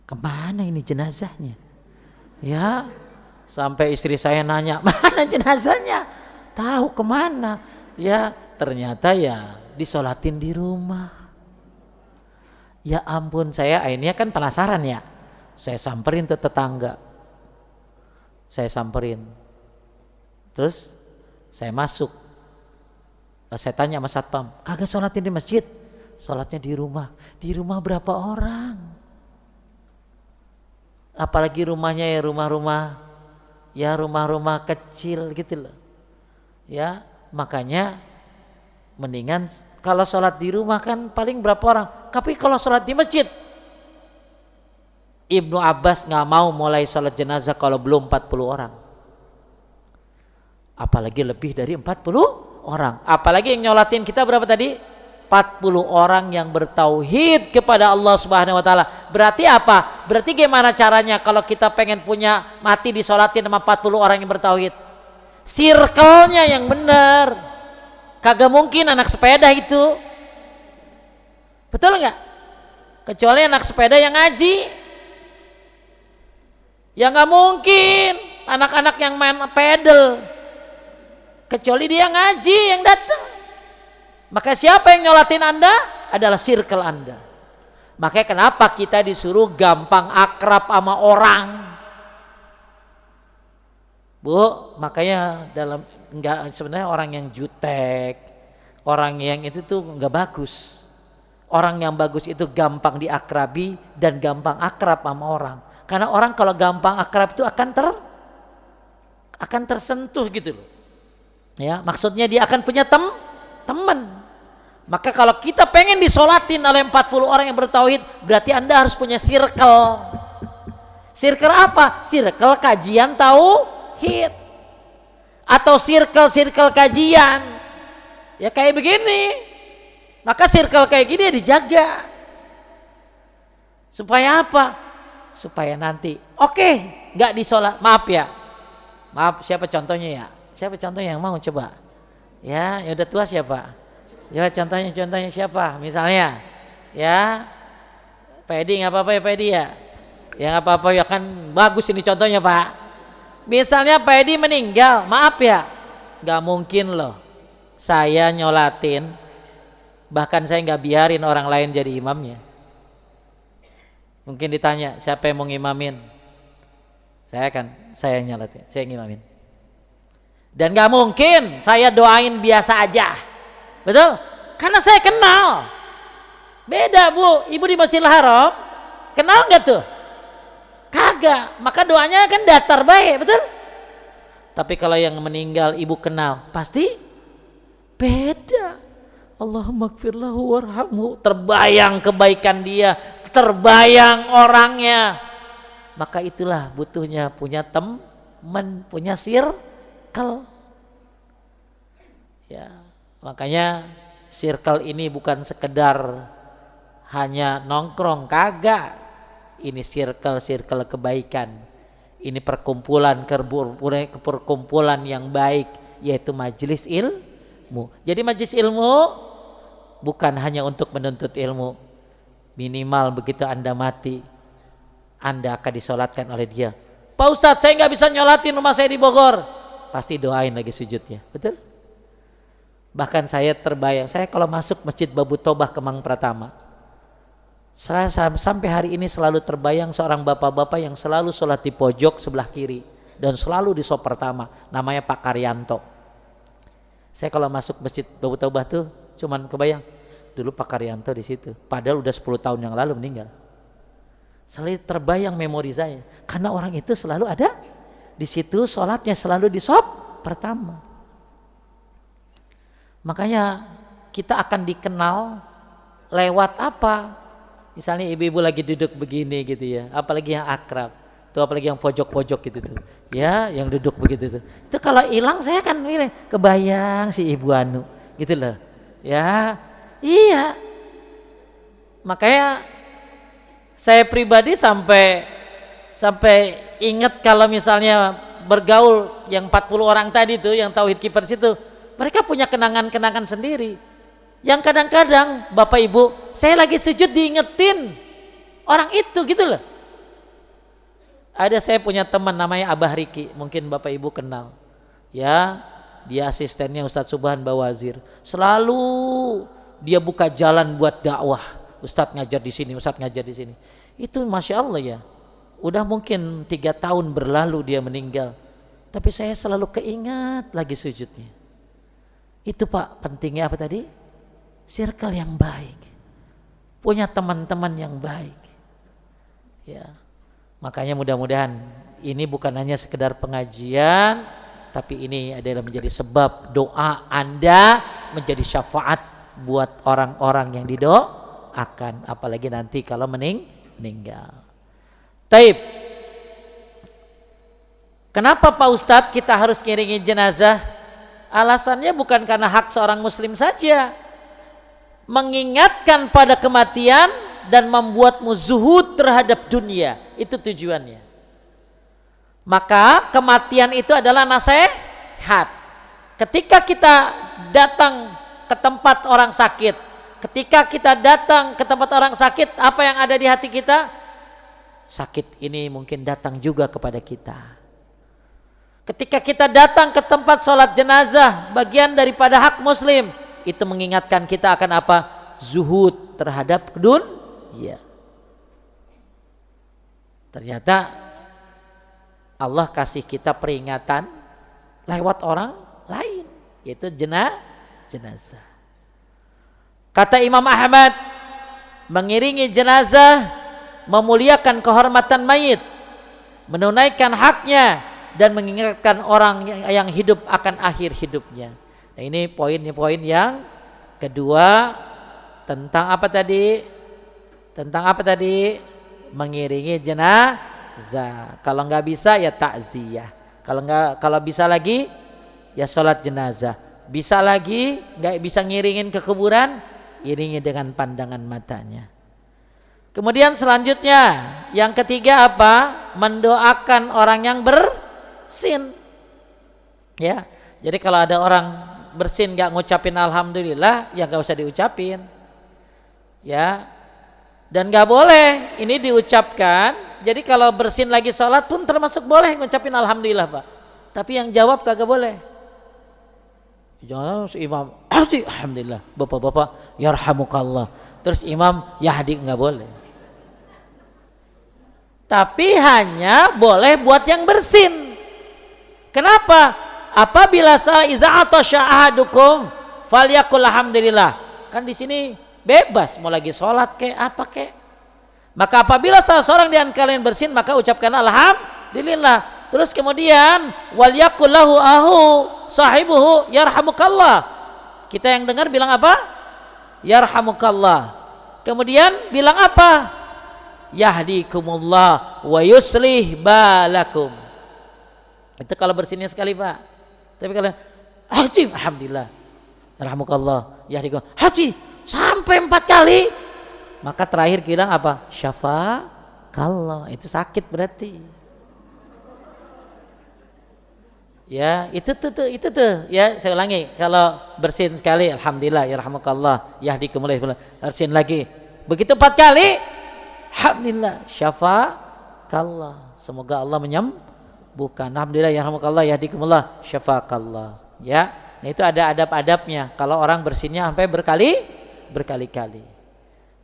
Kemana ini jenazahnya? Ya, sampai istri saya nanya, mana jenazahnya? Tahu kemana? Ya, ternyata ya disolatin di rumah. Ya ampun, saya akhirnya kan penasaran ya. Saya samperin ke tetangga. Saya samperin. Terus saya masuk. Saya tanya sama satpam, kagak sholatin di masjid? Sholatnya di rumah. Di rumah berapa orang? Apalagi rumahnya ya rumah-rumah kecil gitu loh. Ya, makanya mendingan kalau sholat di rumah kan paling berapa orang. Tapi kalau sholat di masjid, Ibnu Abbas gak mau mulai sholat jenazah kalau belum 40 orang. Apalagi lebih dari 40 orang. Apalagi yang nyolatin kita berapa tadi? 40 orang yang bertauhid kepada Allah Subhanahu wa taala. Berarti apa? Berarti gimana caranya kalau kita pengen punya mati disolatin sama 40 orang yang bertauhid? Circle-nya yang benar. Kagak mungkin anak sepeda itu. Betul enggak? Kecuali anak sepeda yang ngaji. Ya enggak mungkin anak-anak yang main pedal. Kecuali dia ngaji yang datang. Maka siapa yang nyolatin Anda? Adalah circle Anda. Makanya kenapa kita disuruh gampang akrab sama orang? Bu, makanya dalam enggak, sebenarnya orang yang jutek, orang yang itu tuh enggak bagus. Orang yang bagus itu gampang diakrabi dan gampang akrab sama orang. Karena orang kalau gampang akrab itu akan tersentuh gitu loh. Ya, maksudnya dia akan punya teman. Maka kalau kita pengen disolatin oleh 40 orang yang bertauhid, berarti Anda harus punya circle. Circle apa? Circle kajian tauhid. Atau circle kajian. Ya kayak begini. Maka circle kayak gini ya dijaga. Supaya apa? Supaya nanti nggak disolat. Maaf ya. Maaf, siapa contohnya ya? Siapa contohnya yang mau coba? Ya udah tua siapa? Ya contohnya siapa? Misalnya ya Pak Edi, nggak apa-apa ya Pak Edi ya? Ya nggak apa-apa ya, kan bagus ini contohnya Pak. Misalnya Pak Edi meninggal, maaf ya, nggak mungkin loh saya nyolatin, bahkan saya nggak biarin orang lain jadi imamnya. Mungkin ditanya siapa yang mau ngimamin, saya nyolatin, saya ngimamin. Dan nggak mungkin saya doain biasa aja, betul? Karena saya kenal. Beda Bu, ibu di Masjidil Haram, kenal nggak tuh? Kagak, maka doanya kan datar baik, betul? Tapi kalau yang meninggal ibu kenal, pasti beda. Allahumma gfirlahu warhamhu, terbayang kebaikan dia, terbayang orangnya. Maka itulah butuhnya punya teman, punya circle. Ya, makanya circle ini bukan sekedar hanya nongkrong, kagak. Ini circle kebaikan. Ini perkumpulan yang baik, yaitu majelis ilmu. Jadi majelis ilmu bukan hanya untuk menuntut ilmu. Minimal begitu Anda mati, Anda akan disolatkan oleh dia. Pak Ustadz, saya nggak bisa nyolatin rumah saya di Bogor. Pasti doain lagi sujudnya, betul? Bahkan saya terbayang, saya kalau masuk Masjid Babu Tobah Kemang Pratama, saya sampai hari ini selalu terbayang seorang bapak-bapak yang selalu sholat di pojok sebelah kiri dan selalu di sop pertama, namanya Pak Karyanto. Saya kalau masuk masjid Bau Taubah tuh cuman kebayang dulu Pak Karyanto di situ. Padahal udah 10 tahun yang lalu meninggal. Selalu terbayang memori saya karena orang itu selalu ada di situ, sholatnya selalu di shop pertama. Makanya kita akan dikenal lewat apa? Misalnya ibu-ibu lagi duduk begini gitu ya, apalagi yang akrab, tuh apalagi yang pojok-pojok gitu tuh, ya, yang duduk begitu tuh. Itu kalau hilang saya kan milih kebayang si Ibu Anu, gitu loh, ya, iya. Makanya saya pribadi sampai ingat kalau misalnya bergaul yang 40 orang tadi tuh, yang Tauhid Keepers itu, mereka punya kenangan-kenangan sendiri. Yang kadang-kadang Bapak Ibu, saya lagi sujud diingetin orang itu gitu loh. Ada saya punya teman namanya Abah Riki, mungkin Bapak Ibu kenal. Ya, dia asistennya Ustadz Subhan Bawazir. Selalu dia buka jalan buat dakwah. Ustadz ngajar di sini, Ustadz ngajar di sini. Itu Masya Allah ya. Udah mungkin 3 tahun berlalu dia meninggal. Tapi saya selalu keingat lagi sujudnya. Itu Pak, pentingnya apa tadi? Circle yang baik. Punya teman-teman yang baik. Ya. Makanya mudah-mudahan ini bukan hanya sekedar pengajian, tapi ini adalah menjadi sebab doa Anda menjadi syafaat buat orang-orang yang didoakan, apalagi nanti kalau meninggal. Taib. Kenapa Pak Ustadz kita harus ngiringin jenazah? Alasannya bukan karena hak seorang muslim saja. Mengingatkan pada kematian dan membuatmu zuhud terhadap dunia, itu tujuannya. Maka kematian itu adalah nasihat. Ketika kita datang ke tempat orang sakit, ketika kita datang ke tempat orang sakit, apa yang ada di hati kita? Sakit ini mungkin datang juga kepada kita. Ketika kita datang ke tempat sholat jenazah, bagian daripada hak muslim, itu mengingatkan kita akan apa? Zuhud terhadap dunia. Ternyata Allah kasih kita peringatan lewat orang lain, yaitu jenazah. Kata Imam Ahmad, mengiringi jenazah memuliakan kehormatan mayit, menunaikan haknya, dan mengingatkan orang yang hidup akan akhir hidupnya. Nah, ini poin-poin yang kedua tentang apa tadi? Tentang apa tadi? Mengiringi jenazah. Kalau nggak bisa ya takziah. Kalau bisa lagi ya sholat jenazah. Bisa lagi nggak bisa ngiringin ke kuburan, iringi dengan pandangan matanya. Kemudian selanjutnya yang ketiga apa? Mendoakan orang yang bersin. Ya, jadi kalau ada orang bersin nggak ngucapin alhamdulillah, ya nggak usah diucapin. Ya, dan nggak boleh ini diucapkan. Jadi kalau bersin lagi sholat pun termasuk boleh ngucapin alhamdulillah Pak. Tapi yang jawab kagak boleh. Jangan imam alhamdulillah, bapak-bapak yarhamukallah. Terus imam yahdi, nggak boleh. Tapi hanya boleh buat yang bersin. Kenapa? Apabila iza atasya ahadukum falyaqul alhamdulillah. Kan di sini bebas mau lagi sholat kek apa kek. Maka apabila salah seorang di antara kalian bersin, maka ucapkan alhamdulillah. Terus kemudian wal yaqul lahu ahu sahibuhu yarhamukallah. Kita yang dengar bilang apa? Yarhamukallah. Kemudian bilang apa? Yahdikumullah wa yuslih balakum. Itu kalau bersinnya sekali Pak. Tapi kalau haji alhamdulillah yarhamukallah yahdikum haji sampai 4 kali, maka terakhir bilang apa? Syafakallah. Itu sakit berarti. Ya, itu tuh. Ya, saya ulangi. Kalau bersin sekali, alhamdulillah, yarhamukallah, yahdikumullah. Bersin lagi. Begitu 4 kali, alhamdulillah, syafakallah. Semoga Allah menyembuhkan. Alhamdulillah, yarhamukallah, yahdikumullah, syafakallah. Ya, nah itu ada adab-adabnya. Kalau orang bersinnya sampai berkali-kali.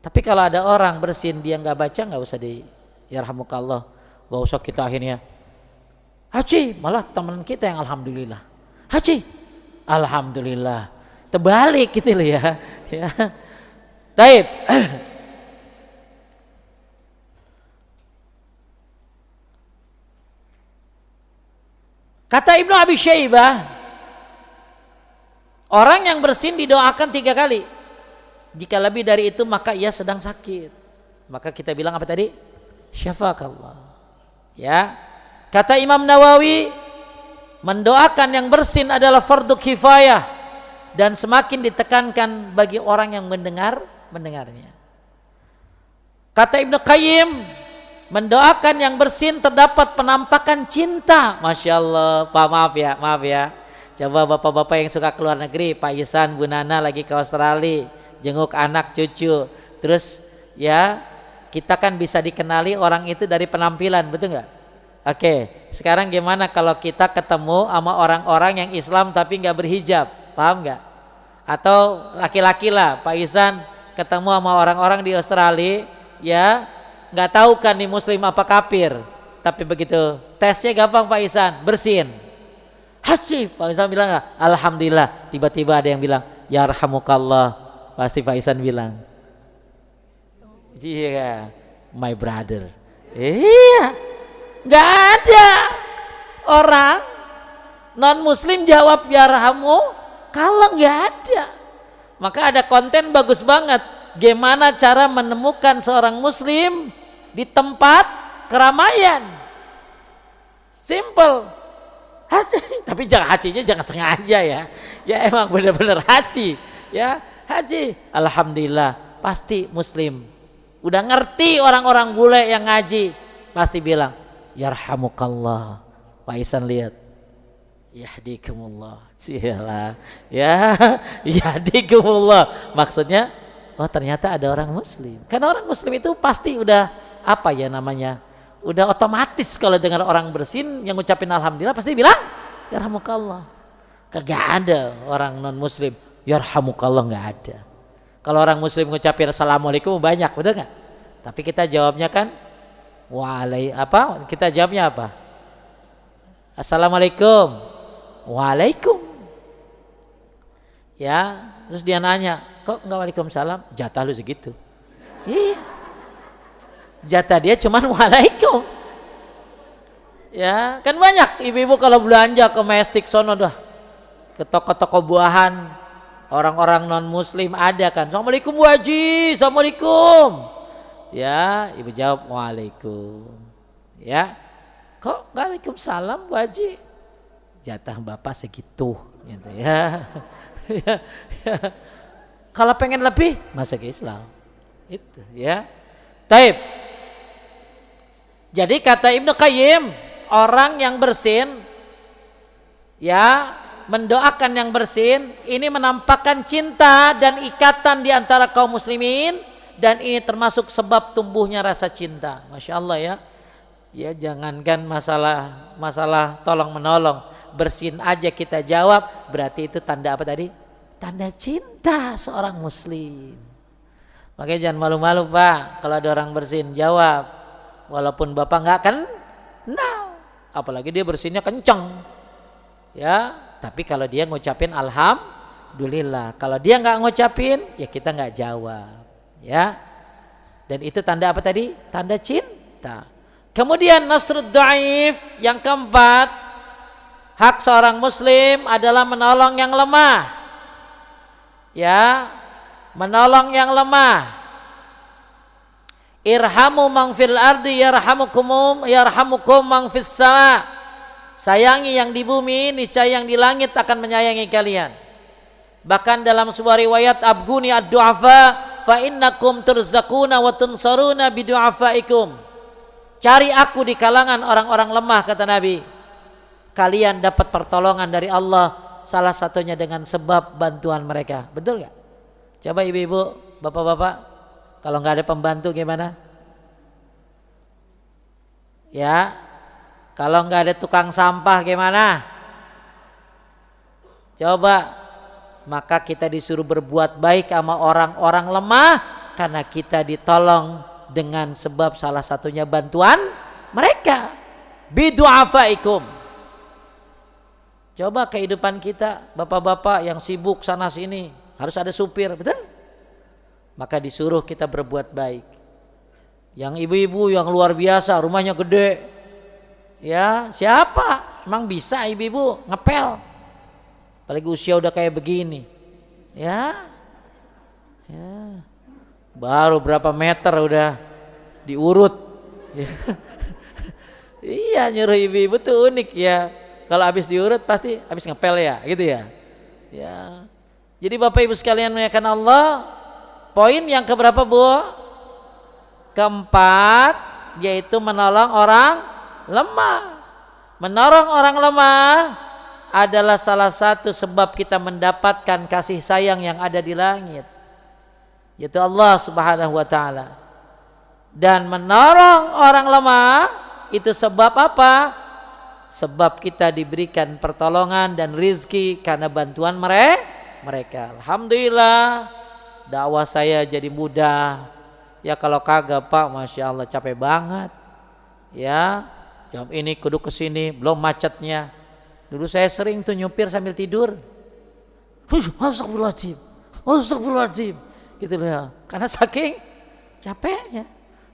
Tapi kalau ada orang bersin dia nggak baca, nggak usah di yarhamukallah. Nggak usah kita akhirnya haji, malah teman kita yang alhamdulillah. Haji, Alhamdulillah. Terbalik gitu loh ya. Ya. Taib. Kata Ibnu Abi Syaibah, orang yang bersin didoakan 3 kali. Jika lebih dari itu maka ia sedang sakit. Maka kita bilang apa tadi? Syafakallah. Ya. Kata Imam Nawawi, mendoakan yang bersin adalah fardu kifayah dan semakin ditekankan bagi orang yang mendengarnya. Kata Ibnu Qayyim, mendoakan yang bersin terdapat penampakan cinta. Masya Allah. Pak, maaf ya. Coba bapak-bapak yang suka keluar negeri, Pak Isan, Bu Nana lagi ke Australia, jenguk anak cucu. Terus ya, kita kan bisa dikenali orang itu dari penampilan, betul nggak? Oke, sekarang gimana kalau kita ketemu sama orang-orang yang Islam tapi nggak berhijab, paham nggak? Atau laki-laki lah, Pak Isan ketemu sama orang-orang di Australia, ya nggak tahu kan nih Muslim apa kafir, tapi begitu tesnya gampang Pak Isan, bersin. Haji, Pak Isan bilang alhamdulillah. Tiba-tiba ada yang bilang yarhamukallah, pasti Pak Isan bilang iya, my brother. Iya, nggak ada orang non Muslim jawab yarhamu kalau nggak ada. Maka ada konten bagus banget, gimana cara menemukan seorang Muslim di tempat keramaian. Simple. Haji, tapi jangan hajinya jangan sengaja ya. Ya emang benar-benar haji, ya haji. Alhamdulillah, pasti Muslim. Udah ngerti orang-orang bule yang ngaji, pasti bilang yarhamukallah. Pak Isan lihat, yahdikumullah. Sialah, ya yahdikumullah. Maksudnya, oh ternyata ada orang Muslim. Karena orang Muslim itu pasti udah apa ya namanya? Udah otomatis kalau dengar orang bersin yang ngucapin alhamdulillah pasti bilang yarhamukallah. Kagak ada orang non Muslim yarhamukallah, nggak ada. Kalau orang Muslim ngucapin assalamualaikum banyak, betul nggak? Tapi kita jawabnya kan kita jawabnya apa? Assalamualaikum, waalaikum. Ya, terus dia nanya, kok nggak waalaikumsalam? Jatah lu segitu. Iya, jatah dia cuman waalaikum. Ya kan banyak ibu-ibu kalau belanja ke Mestik sono dah, ke toko-toko buahan, orang-orang non Muslim ada kan, assalamualaikum Bu Haji, assalamualaikum. Ya ibu jawab waalaikum. Ya kok waalaikumsalam Bu Haji? Jatah bapak segitu gitu ya. Ya. Kalau pengen lebih masuk Islam itu ya. Taib. Jadi kata Ibnu Qayyim, orang yang bersin ya mendoakan yang bersin ini menampakkan cinta dan ikatan di antara kaum muslimin, dan ini termasuk sebab tumbuhnya rasa cinta. Masya Allah ya. Ya jangankan masalah tolong menolong, bersin aja kita jawab, berarti itu tanda apa tadi? Tanda cinta seorang muslim. Makanya jangan malu-malu Pak, kalau ada orang bersin jawab, walaupun Bapak nggak kenal, apalagi dia bersinnya kenceng, ya. Tapi kalau dia ngucapin alhamdulillah, kalau dia nggak ngucapin, ya kita nggak jawab, ya. Dan itu tanda apa tadi? Tanda cinta. Kemudian nasrud dhaif, yang keempat, hak seorang muslim adalah menolong yang lemah, ya. Menolong yang lemah. Irhamu man fil ardi yarhamukum man fis sama. Sayangi yang di bumi, niscaya yang di langit akan menyayangi kalian. Bahkan dalam sebuah riwayat, abguni ad-du'afa fa innakum turzaquna wa tunsaruna bidu'afaikum. Cari aku di kalangan orang-orang lemah, kata Nabi. Kalian dapat pertolongan dari Allah, salah satunya dengan sebab bantuan mereka. Betul gak? Coba ibu-ibu, bapak-bapak, kalau nggak ada pembantu gimana? Ya, kalau nggak ada tukang sampah gimana? Coba, maka kita disuruh berbuat baik sama orang-orang lemah karena kita ditolong dengan sebab salah satunya bantuan mereka. Bidu'afaikum. Coba kehidupan kita, bapak-bapak yang sibuk sana sini, harus ada supir, betul? Maka disuruh kita berbuat baik. Yang ibu-ibu yang luar biasa, rumahnya gede, ya siapa? Emang bisa ibu-ibu ngepel? Apalagi usia udah kayak begini, ya. Baru berapa meter udah diurut. Iya, nyuruh ibu-ibu tuh unik ya. Kalau habis diurut pasti habis ngepel ya, gitu ya. Ya. Jadi Bapak Ibu sekalian muliakan Allah, poin yang keberapa, Bu? Keempat, yaitu menolong orang lemah. Menolong orang lemah adalah salah satu sebab kita mendapatkan kasih sayang yang ada di langit, yaitu Allah Subhanahu wa taala. Dan menolong orang lemah itu sebab apa? Sebab kita diberikan pertolongan dan rizki karena bantuan mereka. Alhamdulillah dakwah saya jadi mudah. Ya kalau kagak Pak, Masya Allah capek banget. Ya jam ini kudu kesini, belum macetnya. Dulu saya sering tuh nyupir sambil tidur. Astagfirullahaladzim, astagfirullahaladzim, gitu ya. Karena saking capeknya.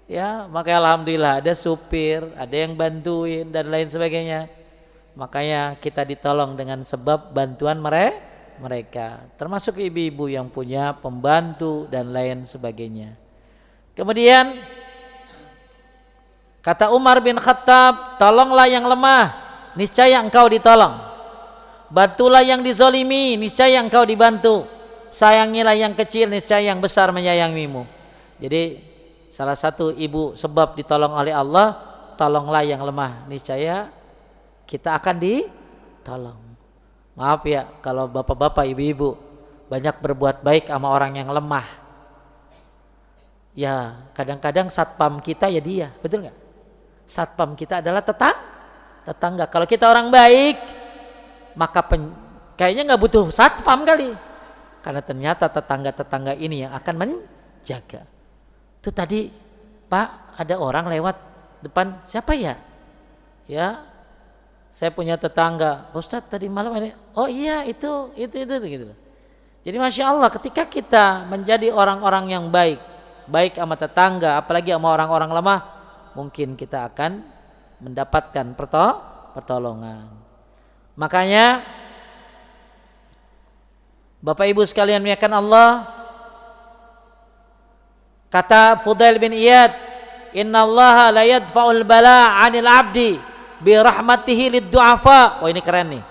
Ya, maka alhamdulillah ada supir, ada yang bantuin dan lain sebagainya. Makanya kita ditolong dengan sebab bantuan mereka. Termasuk ibu-ibu yang punya pembantu dan lain sebagainya. Kemudian kata Umar bin Khattab, tolonglah yang lemah, niscaya engkau ditolong. Bantulah yang dizolimi, niscaya engkau dibantu. Sayangilah yang kecil, niscaya yang besar menyayangimu. Jadi salah satu ibu sebab ditolong oleh Allah, tolonglah yang lemah, niscaya kita akan ditolong. Maaf ya kalau bapak-bapak, ibu-ibu banyak berbuat baik sama orang yang lemah. Ya kadang-kadang satpam kita ya dia, betul nggak? Satpam kita adalah tetangga. Kalau kita orang baik, maka kayaknya nggak butuh satpam kali, karena ternyata tetangga-tetangga ini yang akan menjaga. Itu tadi Pak ada orang lewat depan, siapa ya? Ya saya punya tetangga, Pak Ustadz tadi malam ini, oh iya itu gitu. Jadi Masya Allah ketika kita menjadi orang-orang yang baik sama tetangga, apalagi sama orang-orang lemah, mungkin kita akan mendapatkan pertolongan. Makanya Bapak Ibu sekalian muliakan Allah, kata Fudail bin Iyad, innallaha la yadfa'ul bala 'anil 'abdi bi rahmatihi lid-du'afa. Oh ini keren nih.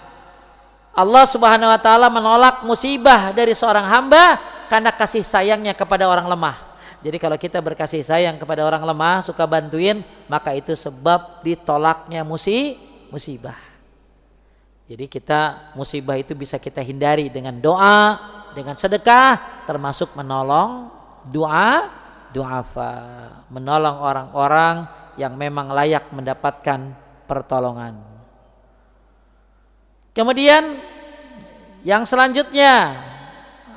Allah Subhanahu wa taala menolak musibah dari seorang hamba karena kasih sayangnya kepada orang lemah. Jadi kalau kita berkasih sayang kepada orang lemah, suka bantuin, maka itu sebab ditolaknya musibah. Jadi musibah itu bisa kita hindari dengan doa, dengan sedekah, termasuk menolong du'afa, menolong orang-orang yang memang layak mendapatkan pertolongan. Kemudian yang selanjutnya,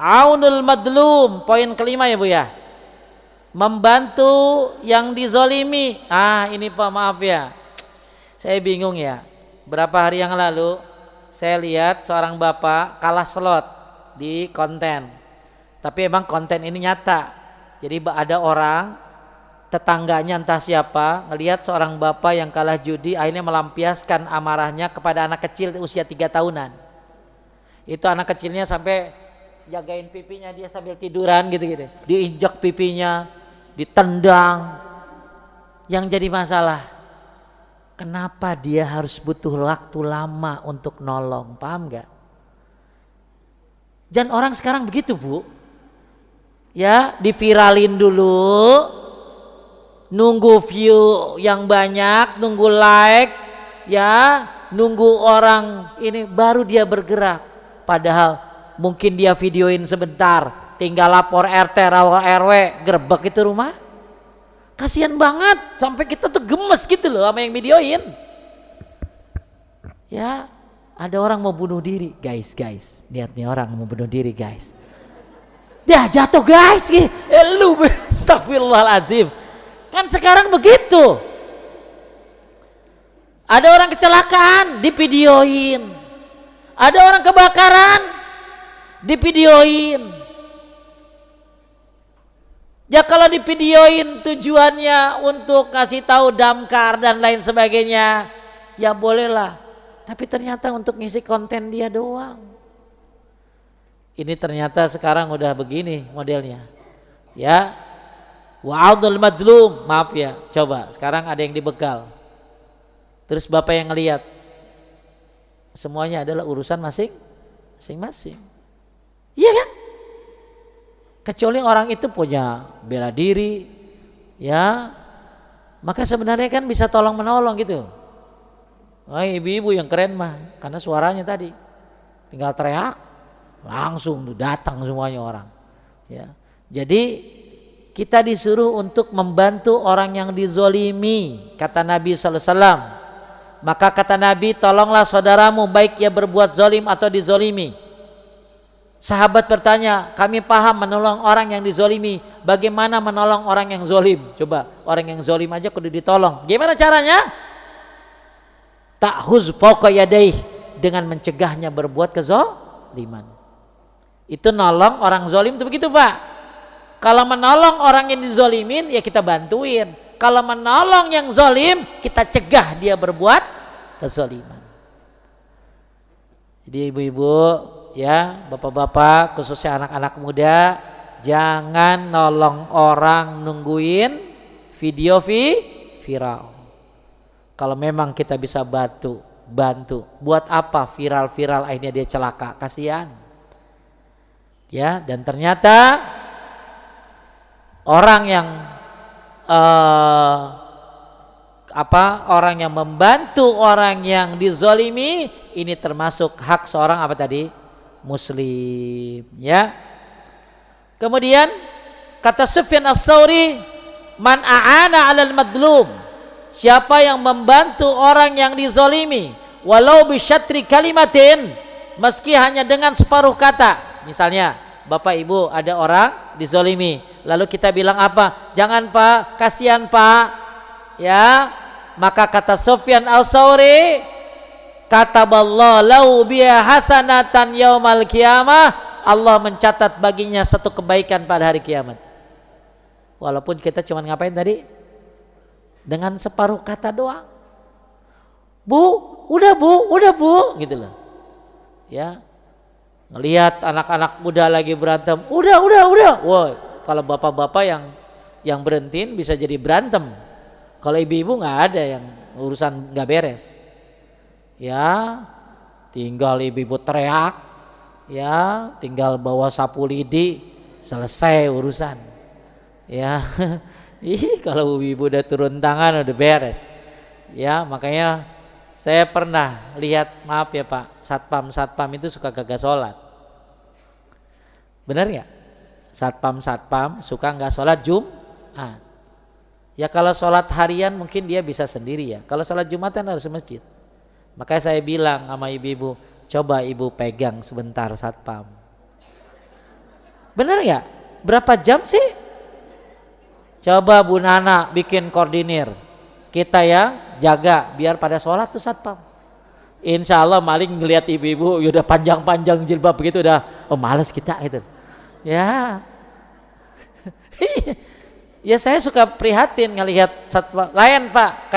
aunul madlum, poin kelima ya Bu ya. Membantu yang dizolimi. Ini Pak maaf ya, saya bingung ya. Berapa hari yang lalu saya lihat seorang bapak kalah slot di konten. Tapi emang konten ini nyata. Jadi ada orang tetangganya entah siapa ngelihat seorang bapak yang kalah judi, akhirnya melampiaskan amarahnya kepada anak kecil usia 3 tahunan. Itu anak kecilnya sampai jagain pipinya dia sambil tiduran gitu. Diinjak pipinya, ditendang. Yang jadi masalah, kenapa dia harus butuh waktu lama untuk nolong? Paham gak? Dan orang sekarang begitu Bu. Ya diviralin dulu, nunggu view yang banyak, nunggu like, ya nunggu orang ini baru dia bergerak. Padahal mungkin dia videoin sebentar, tinggal lapor RT RW, gerbek itu rumah. Kasihan banget, sampai kita tuh gemes gitu loh sama yang videoin. Ya ada orang mau bunuh diri, guys, lihat nih orang mau bunuh diri guys. Dia jatuh guys, lu astagfirullahaladzim. Kan sekarang begitu. Ada orang kecelakaan, divideoin. Ada orang kebakaran, divideoin. Ya kalau divideoin tujuannya untuk kasih tahu damkar dan lain sebagainya, ya bolehlah. Tapi ternyata untuk ngisi konten dia doang. Ini ternyata sekarang udah begini modelnya. Ya, wa'adul madlum, maaf ya. Coba sekarang ada yang dibegal. Terus bapak yang ngelihat, semuanya adalah urusan masing-masing. Iya kan? Kecuali orang itu punya bela diri, ya, maka sebenarnya kan bisa tolong menolong gitu. Oh, ibu-ibu yang keren mah, karena suaranya tadi, tinggal teriak, langsung datang semuanya orang. Ya, jadi kita disuruh untuk membantu orang yang dizolimi, kata Nabi Sallallahu Alaihi Wasallam. Maka kata Nabi, tolonglah saudaramu baik ia berbuat zolim atau dizolimi. Sahabat bertanya, kami paham menolong orang yang dizolimi, bagaimana menolong orang yang zolim? Coba, orang yang zolim aja kudu ditolong. Gimana caranya? Ta'khuz fawqa yadaih, dengan mencegahnya berbuat kezoliman. Itu nolong orang zolim itu begitu Pak. Kalau menolong orang yang dizolimin, ya kita bantuin. Kalau menolong yang zolim, kita cegah dia berbuat kezoliman. Jadi ibu-ibu, ya, bapak-bapak, khususnya anak-anak muda, jangan nolong orang nungguin video viral. Kalau memang kita bisa bantu. Buat apa viral-viral akhirnya dia celaka? Kasihan. Ya, dan ternyata orang yang orang yang membantu orang yang dizolimi, ini termasuk hak seorang apa tadi? Muslim, ya. Kemudian kata Sufyan Ats-Tsauri, man a'ana 'alal madlum, siapa yang membantu orang yang dizolimi, walau bisyatri kalimatin, meski hanya dengan separuh kata. Misalnya Bapak Ibu ada orang dizolimi, lalu kita bilang apa? Jangan Pak, kasihan Pak, ya. Maka kata Sufyan Ats-Tsauri, kataballahu lahu biha hasanatan yaumal qiyamah, Allah mencatat baginya satu kebaikan pada hari kiamat. Walaupun kita cuma ngapain tadi? Dengan separuh kata doang. Udah bu, gitu loh. Ya. Ngelihat anak-anak muda lagi berantem, udah. Wah, kalau bapak-bapak yang berhentiin bisa jadi berantem. Kalau ibu-ibu nggak ada yang urusan nggak beres. Ya, tinggal ibu-ibu teriak, ya, tinggal bawa sapu lidi, selesai urusan. Ya, kalau ibu-ibu udah turun tangan udah beres. Ya, makanya saya pernah lihat, maaf ya Pak, satpam itu suka gagal sholat. Benar nggak? Satpam suka nggak sholat Jumat. Ya kalau sholat harian mungkin dia bisa sendiri ya. Kalau sholat Jumatan harus ke masjid. Makanya saya bilang sama ibu-ibu, coba ibu pegang sebentar satpam. Benar nggak? Berapa jam sih? Coba Bu Nana bikin koordinir. Kita yang jaga biar pada sholat tuh satpam. Insya Allah maling ngelihat ibu-ibu udah panjang-panjang jilbab begitu udah, oh males kita gitu. Ya. Ya saya suka prihatin ngelihat satpam. Lain Pak,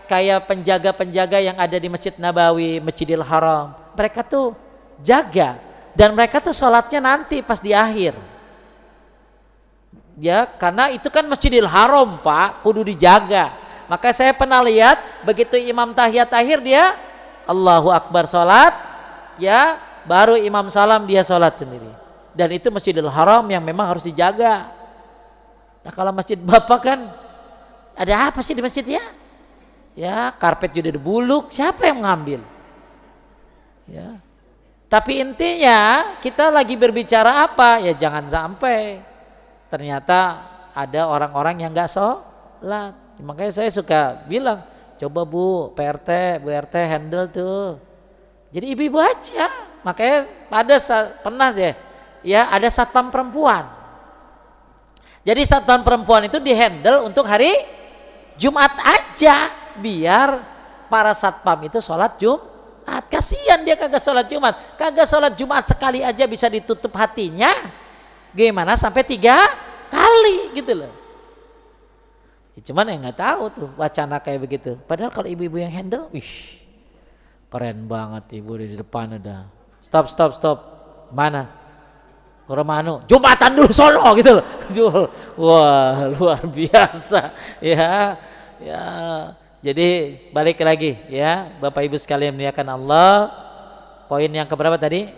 kayak penjaga-penjaga yang ada di Masjid Nabawi, Masjidil Haram. Mereka tuh jaga dan mereka tuh sholatnya nanti pas di akhir. Ya, karena itu kan Masjidil Haram Pak, kudu dijaga. Maka saya pernah lihat begitu imam tahiyat akhir dia Allahu Akbar sholat, ya, baru imam salam dia sholat sendiri. Dan itu Masjidil Haram yang memang harus dijaga. Nah kalau masjid Bapak kan ada apa sih di masjid ya? Ya, karpet juga dibuluk, siapa yang mengambil? Ya. Tapi intinya kita lagi berbicara apa? Ya jangan sampai ternyata ada orang-orang yang nggak sholat. Makanya saya suka bilang, coba Bu RT handle tuh. Jadi ibu-ibu aja. Makanya pernah deh, ya ada satpam perempuan. Jadi satpam perempuan itu dihandle untuk hari Jumat aja, biar para satpam itu sholat Kasihan dia kagak sholat Jumat. Kagak sholat Jumat sekali aja bisa ditutup hatinya. Gimana sampai 3 kali gitu loh. Ya, cuman yang nggak tahu tuh wacana kayak begitu. Padahal kalau ibu-ibu yang handle, keren banget ibu di depan udah. Stop. Mana? Romano, Jumatan dulu Solo gitu loh. Wah, luar biasa. Ya. Jadi balik lagi ya, Bapak Ibu sekalian muliakan Allah. Poin yang keberapa tadi?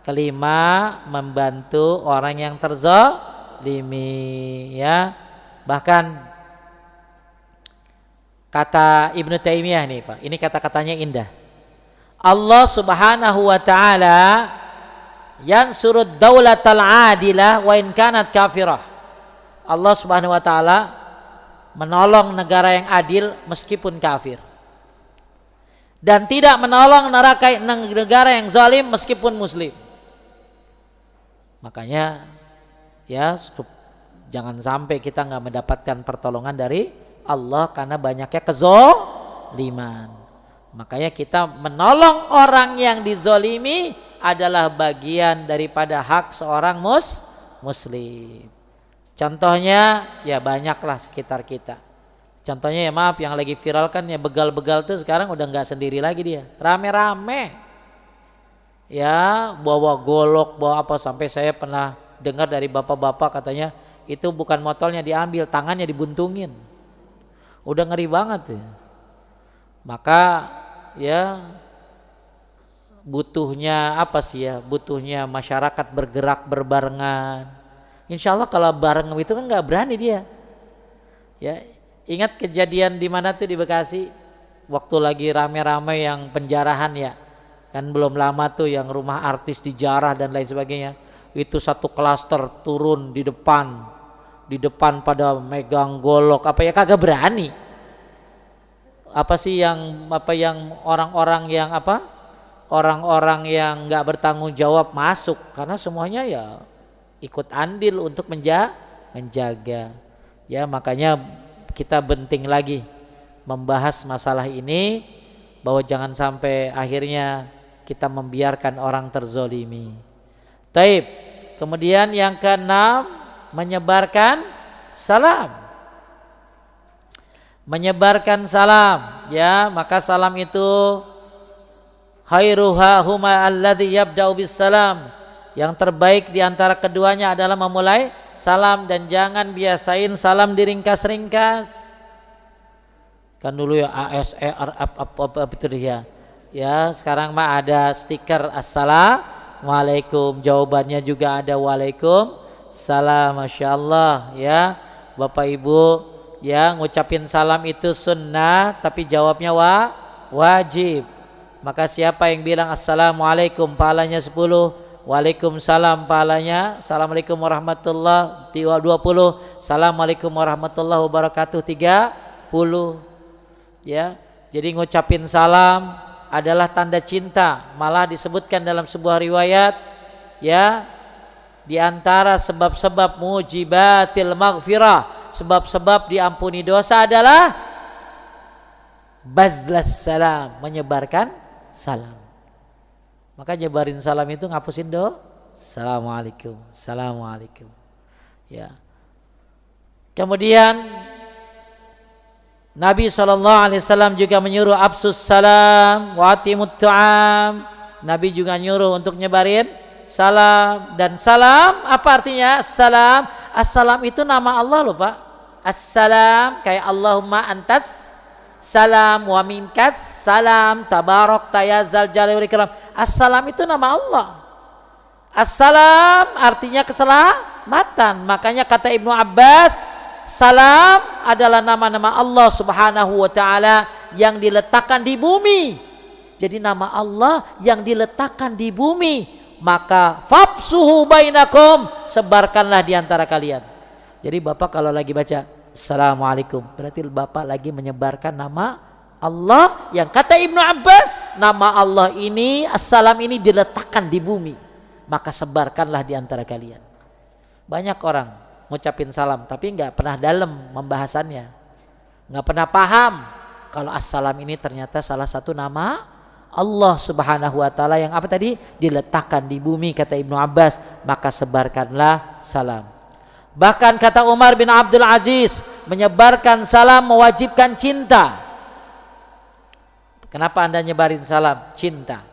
Kelima, membantu orang yang terzalimi ya. Bahkan kata Ibnu Taimiyah nih Pak, ini kata-katanya indah. Allah Subhanahu wa taala yansurud daulatal adilah wa in kanat kafirah. Allah Subhanahu wa taala menolong negara yang adil meskipun kafir. Dan tidak menolong negara yang zalim meskipun muslim. Makanya ya jangan sampai kita nggak mendapatkan pertolongan dari Allah karena banyaknya kezaliman. Makanya kita menolong orang yang dizolimi adalah bagian daripada hak seorang muslim. Contohnya ya banyaklah sekitar kita. Contohnya ya maaf yang lagi viral kan ya begal-begal tuh sekarang udah nggak sendiri lagi dia, rame-rame. Ya bawa golok, bawa apa, sampai saya pernah dengar dari bapak-bapak katanya itu bukan motornya diambil, tangannya dibuntungin. Udah ngeri banget ya. Maka ya butuhnya apa sih ya? Butuhnya masyarakat bergerak berbarengan. Insya Allah kalau bareng itu kan nggak berani dia. Ya ingat kejadian di mana tuh di Bekasi waktu lagi rame-rame yang penjarahan ya. Kan belum lama tuh yang rumah artis dijarah dan lain sebagainya. Itu satu klaster turun di depan pada megang golok apa ya, kagak berani. Apa sih yang orang-orang yang nggak bertanggung jawab masuk karena semuanya ya ikut andil untuk menjaga. Ya makanya kita penting lagi membahas masalah ini bahwa jangan sampai akhirnya kita membiarkan orang terzolimi. Taib. Kemudian yang keenam, menyebarkan salam. Menyebarkan salam, ya, maka salam itu khairuha huma alladzi yabda'u bis salam. Yang terbaik di antara keduanya adalah memulai salam, dan jangan biasain salam diringkas-ringkas. Kan dulu ya ASER apa itu dia. Ya, sekarang mah ada stiker assalamualaikum, jawabannya juga ada waalaikumsalam. Masya Allah ya Bapak Ibu, ya ngucapin salam itu sunnah tapi jawabnya wajib. Maka siapa yang bilang assalamualaikum pahalanya 10, waalaikumsalam pahalanya, assalamualaikum warahmatullahi 20, assalamualaikum warahmatullahi wabarakatuh 30. Ya, jadi ngucapin salam adalah tanda cinta. Malah disebutkan dalam sebuah riwayat ya, di antara sebab-sebab mujibatil maghfirah, sebab-sebab diampuni dosa adalah bazlas salam, menyebarkan salam. Maka nyebarin salam itu ngapusin assalamualaikum, assalamualaikum. Ya. Kemudian Nabi SAW juga menyuruh absus salam wa atimut tu'am. Nabi juga nyuruh untuk nyebarin salam. Dan salam apa artinya? Salam, assalam itu nama Allah loh Pak. Assalam kayak Allahumma antas salam wa minkas salam tabarak tayazal jalali wal ikram. Assalam itu nama Allah. Assalam artinya keselamatan. Makanya kata Ibnu Abbas, salam adalah nama-nama Allah Subhanahu wa taala yang diletakkan di bumi. Jadi nama Allah yang diletakkan di bumi, maka fabsuhu bainakum, sebarkanlah di antara kalian. Jadi Bapak kalau lagi baca assalamualaikum, berarti Bapak lagi menyebarkan nama Allah yang kata Ibnu Abbas, nama Allah ini, assalam ini diletakkan di bumi, maka sebarkanlah di antara kalian. Banyak orang ngucapin salam tapi nggak pernah dalam membahasannya, nggak pernah paham kalau assalam ini ternyata salah satu nama Allah Subhanahu wa taala yang apa tadi? Diletakkan di bumi, kata Ibnu Abbas, maka sebarkanlah salam. Bahkan kata Umar bin Abdul Aziz, menyebarkan salam mewajibkan cinta. Kenapa Anda nyebarin salam? Cinta.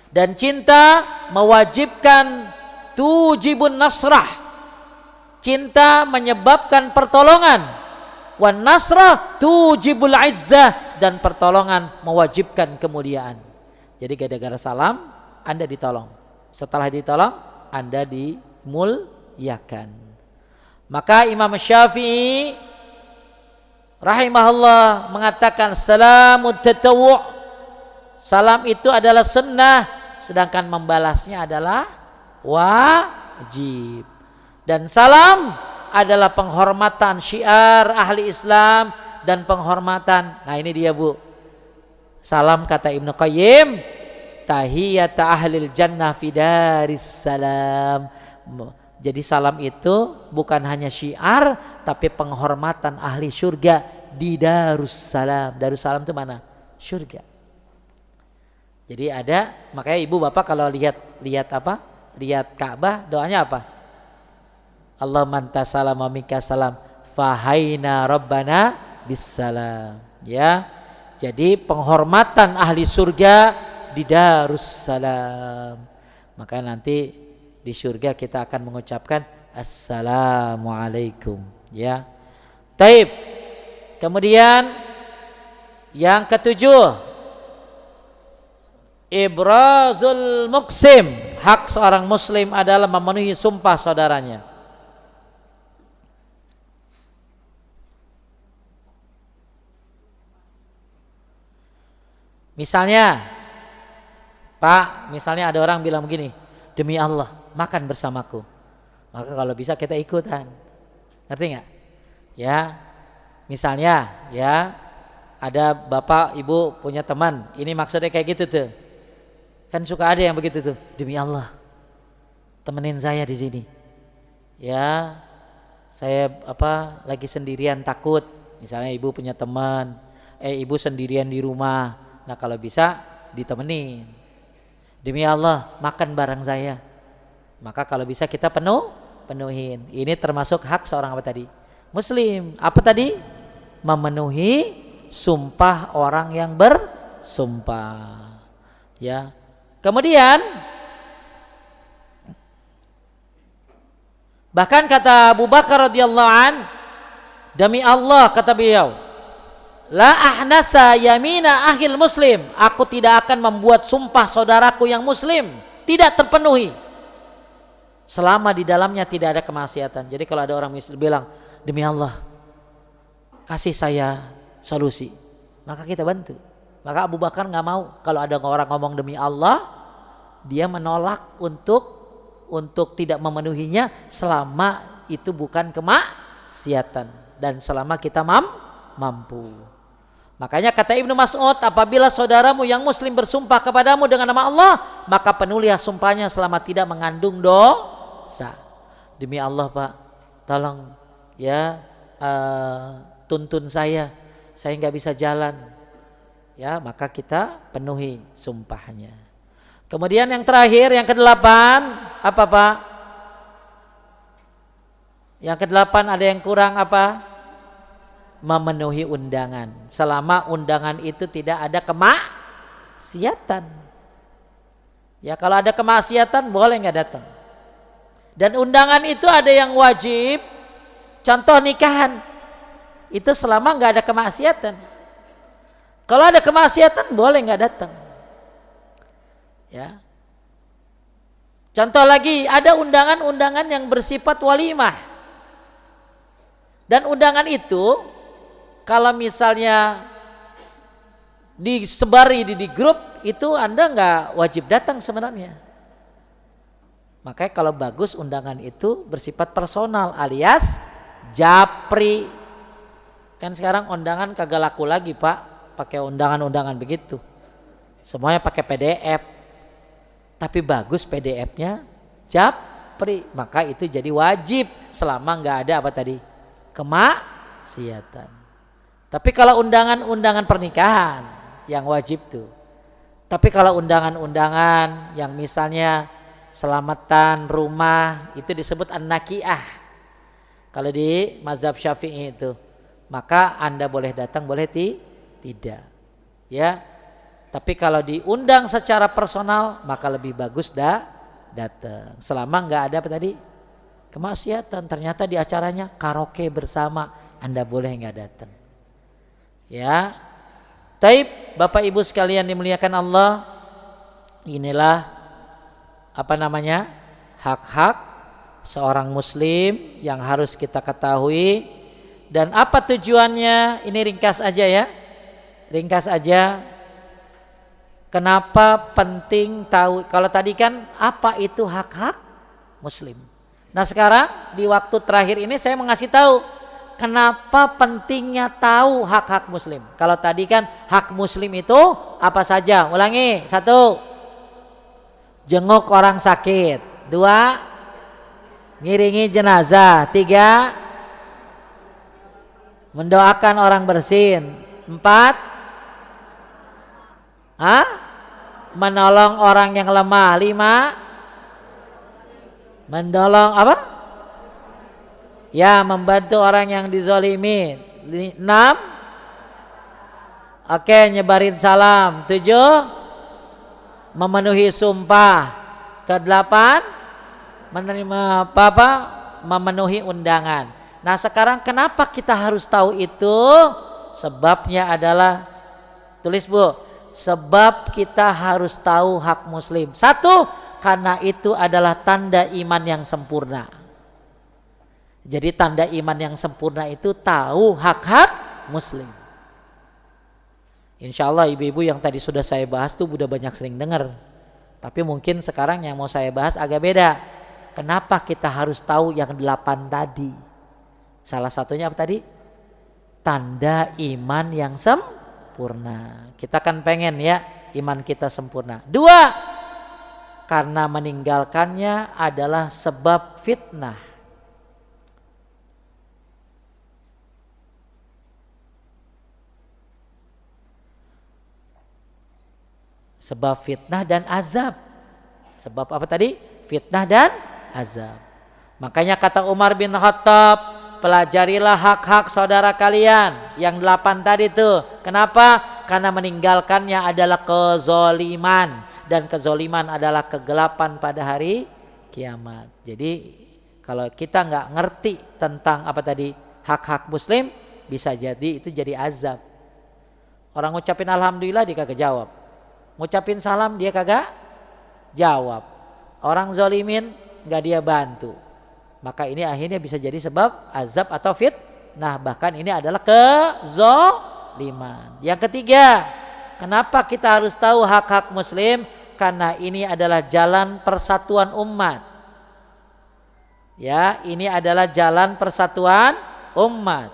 Dan cinta mewajibkan tujibun nasrah. Cinta menyebabkan pertolongan. Wan nasrah tujibul izzah, dan pertolongan mewajibkan kemuliaan. Jadi gara-gara salam Anda ditolong. Setelah ditolong Anda dimuliakan. Maka Imam Syafi'i rahimahullah mengatakan salamut tatawwu'. Salam itu adalah sunnah, sedangkan membalasnya adalah wajib. Dan salam adalah penghormatan, syiar ahli Islam dan penghormatan. Nah ini dia Bu. Salam kata Ibnu Qayyim, tahiyata ahlil jannah fidaris salam. Jadi salam itu bukan hanya syiar, tapi penghormatan ahli surga di Darussalam. Darussalam itu mana? Surga. Jadi ada, makanya ibu bapak kalau lihat apa? Lihat Ka'bah, doanya apa? Allahumma anta salam wa minka salam, fahaina rabbana bissalam. Ya. Jadi penghormatan ahli surga di Darussalam. Maka nanti di surga kita akan mengucapkan assalamualaikum, ya. Taib. Kemudian yang ketujuh, ibrazul muqsim. Hak seorang muslim adalah memenuhi sumpah saudaranya. Misalnya, Pak, misalnya ada orang bilang begini, demi Allah makan bersamaku, maka kalau bisa kita ikutan. Ngerti nggak? Ya, misalnya ya ada bapak ibu punya teman, ini maksudnya kayak gitu tuh. Kan suka ada yang begitu tuh, demi Allah temenin saya di sini. Ya, saya lagi sendirian takut. Misalnya ibu punya teman, ibu sendirian di rumah. Nah kalau bisa ditemenin. Demi Allah makan bareng saya. Maka kalau bisa kita penuhin. Ini termasuk hak seorang apa tadi? Muslim. Apa tadi? Memenuhi sumpah orang yang bersumpah. Ya. Kemudian bahkan kata Abu Bakar radhiyallahu an, demi Allah kata beliau, la ahnasa yamina akhil muslim, aku tidak akan membuat sumpah saudaraku yang muslim tidak terpenuhi selama di dalamnya tidak ada kemaksiatan. Jadi kalau ada orang bilang, demi Allah kasih saya solusi, maka kita bantu. Maka Abu Bakar nggak mau kalau ada orang ngomong demi Allah, dia menolak untuk tidak memenuhinya selama itu bukan kemaksiatan dan selama kita mampu. Makanya kata Ibnu Mas'ud, apabila saudaramu yang muslim bersumpah kepadamu dengan nama Allah, maka penuhilah sumpahnya selama tidak mengandung dosa. Demi Allah Pak, tolong ya tuntun saya nggak bisa jalan. Ya, maka kita penuhi sumpahnya. Kemudian yang terakhir, yang ke-8, apa Pak? Yang ke-8 ada yang kurang apa? Memenuhi undangan. Selama undangan itu tidak ada kemaksiatan. Ya, kalau ada kemaksiatan boleh nggak datang. Dan undangan itu ada yang wajib. Contoh nikahan. Itu selama nggak ada kemaksiatan. Kalau ada kemaksiatan boleh nggak datang. Ya. Contoh lagi, ada undangan-undangan yang bersifat walimah. Dan undangan itu kalau misalnya disebari di grup itu Anda nggak wajib datang sebenarnya. Makanya kalau bagus undangan itu bersifat personal alias japri. Kan sekarang undangan kagak laku lagi Pak, pakai undangan-undangan begitu. Semuanya pakai PDF. Tapi bagus PDF-nya japri, maka itu jadi wajib selama nggak ada apa tadi? Kemaksiatan. Tapi kalau undangan-undangan pernikahan yang wajib tuh Tapi kalau undangan-undangan yang misalnya selamatan rumah itu disebut an-nakiah. Kalau di mazhab Syafi'i itu, maka Anda boleh datang, boleh tidak. Ya. Tapi kalau diundang secara personal, maka lebih bagus datang. Selama enggak ada apa tadi? Kemaksiatan. Ternyata di acaranya karaoke bersama, Anda boleh enggak datang. Ya. Taib, Bapak Ibu sekalian dimuliakan Allah, inilah hak-hak seorang muslim yang harus kita ketahui. Dan apa tujuannya? Ini ringkas aja ya. Ringkas aja. Kenapa penting tahu? Kalau tadi kan apa itu hak-hak muslim. Nah sekarang di waktu terakhir ini saya mengasih tahu kenapa pentingnya tahu hak-hak muslim. Kalau tadi kan hak muslim itu apa saja? Ulangi. 1, jenguk orang sakit. 2, ngiringi jenazah. 3, mendoakan orang bersin. 4, menolong orang yang lemah. 5, menolong apa? Ya, membantu orang yang dizolimi. 6, oke, nyebarin salam. 7, memenuhi sumpah. Ke-8, menerima memenuhi undangan. Nah sekarang kenapa kita harus tahu itu? Sebabnya adalah, tulis Bu, sebab kita harus tahu hak muslim. 1, karena itu adalah tanda iman yang sempurna. Jadi tanda iman yang sempurna itu tahu hak-hak muslim. Insya Allah ibu-ibu yang tadi sudah saya bahas tuh udah banyak sering dengar. Tapi mungkin sekarang yang mau saya bahas agak beda. Kenapa kita harus tahu yang 8 tadi? Salah satunya apa tadi? Tanda iman yang sempurna. Kita kan pengen ya iman kita sempurna. 2, karena meninggalkannya adalah sebab fitnah. Sebab fitnah dan azab. Sebab apa tadi? Fitnah dan azab. Makanya kata Umar bin Khattab, pelajarilah hak-hak saudara kalian yang 8 tadi tuh. Kenapa? Karena meninggalkannya adalah kezoliman, dan kezoliman adalah kegelapan pada hari kiamat. Jadi kalau kita nggak ngerti tentang apa tadi hak-hak muslim, bisa jadi itu jadi azab. Orang ngucapin alhamdulillah dia kagak jawab, ngucapin salam dia kagak jawab, orang zolimin nggak dia bantu. Maka ini akhirnya bisa jadi sebab azab atau fitnah. Bahkan ini adalah kezoliman. Yang ketiga, kenapa kita harus tahu hak-hak muslim? Karena ini adalah jalan persatuan umat. Ya, ini adalah jalan persatuan umat.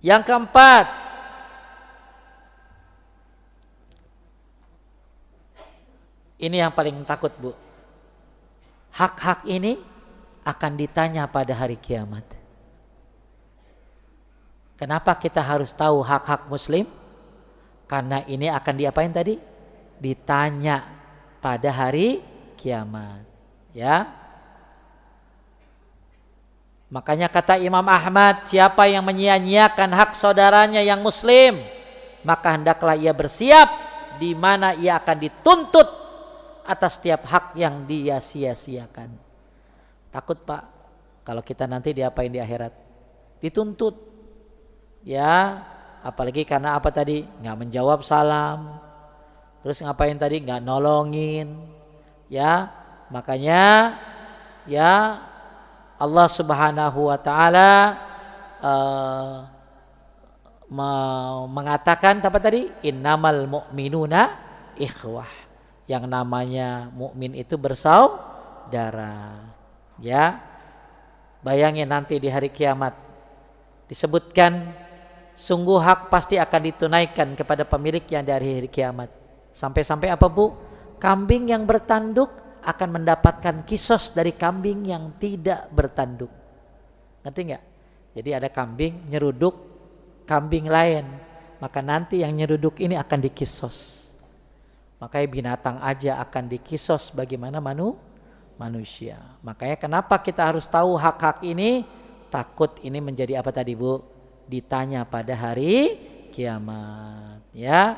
Yang keempat, ini yang paling takut Bu. Hak-hak ini akan ditanya pada hari kiamat. Kenapa kita harus tahu hak-hak muslim? Karena ini akan diapain tadi? Ditanya pada hari kiamat. Ya. Makanya kata Imam Ahmad, siapa yang menyia-nyiakan hak saudaranya yang muslim, maka hendaklah ia bersiap di mana ia akan dituntut atas setiap hak yang dia sia-siakan. Takut Pak, kalau kita nanti diapain di akhirat? Dituntut. Ya, apalagi karena apa tadi? Nggak menjawab salam. Terus ngapain tadi? Nggak nolongin. Ya, makanya ya Allah Subhanahu wa taala mengatakan apa tadi? Innamal mu'minuna ikhwah. Yang namanya mukmin itu bersaudara. Ya. Bayangin nanti di hari kiamat disebutkan sungguh hak pasti akan ditunaikan kepada pemiliknya dari hari kiamat. Sampai-sampai apa Bu? Kambing yang bertanduk akan mendapatkan kisos dari kambing yang tidak bertanduk. Ngerti enggak? Jadi ada kambing nyeruduk kambing lain. maka nanti yang nyeruduk ini akan dikisos. Makanya binatang aja akan dikisos bagaimana manusia. Makanya kenapa kita harus tahu hak-hak ini? Takut ini menjadi apa tadi Bu? Ditanya pada hari kiamat, ya.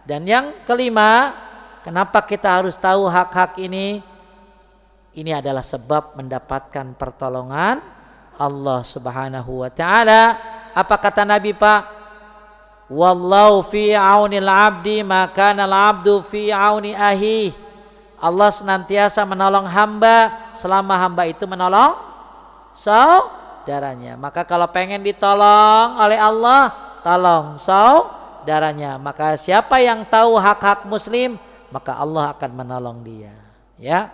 Dan yang kelima, kenapa kita harus tahu hak-hak ini? Ini adalah sebab mendapatkan pertolongan Allah Subhanahu wa taala. Apa kata Nabi Pak? Wallahu fi aunil abdi maka al abdu fi auni ahi. Allah senantiasa menolong hamba selama hamba itu menolong saudaranya. Maka kalau pengen ditolong oleh Allah, tolong saudaranya. Maka siapa yang tahu hak-hak muslim, maka Allah akan menolong dia. Ya.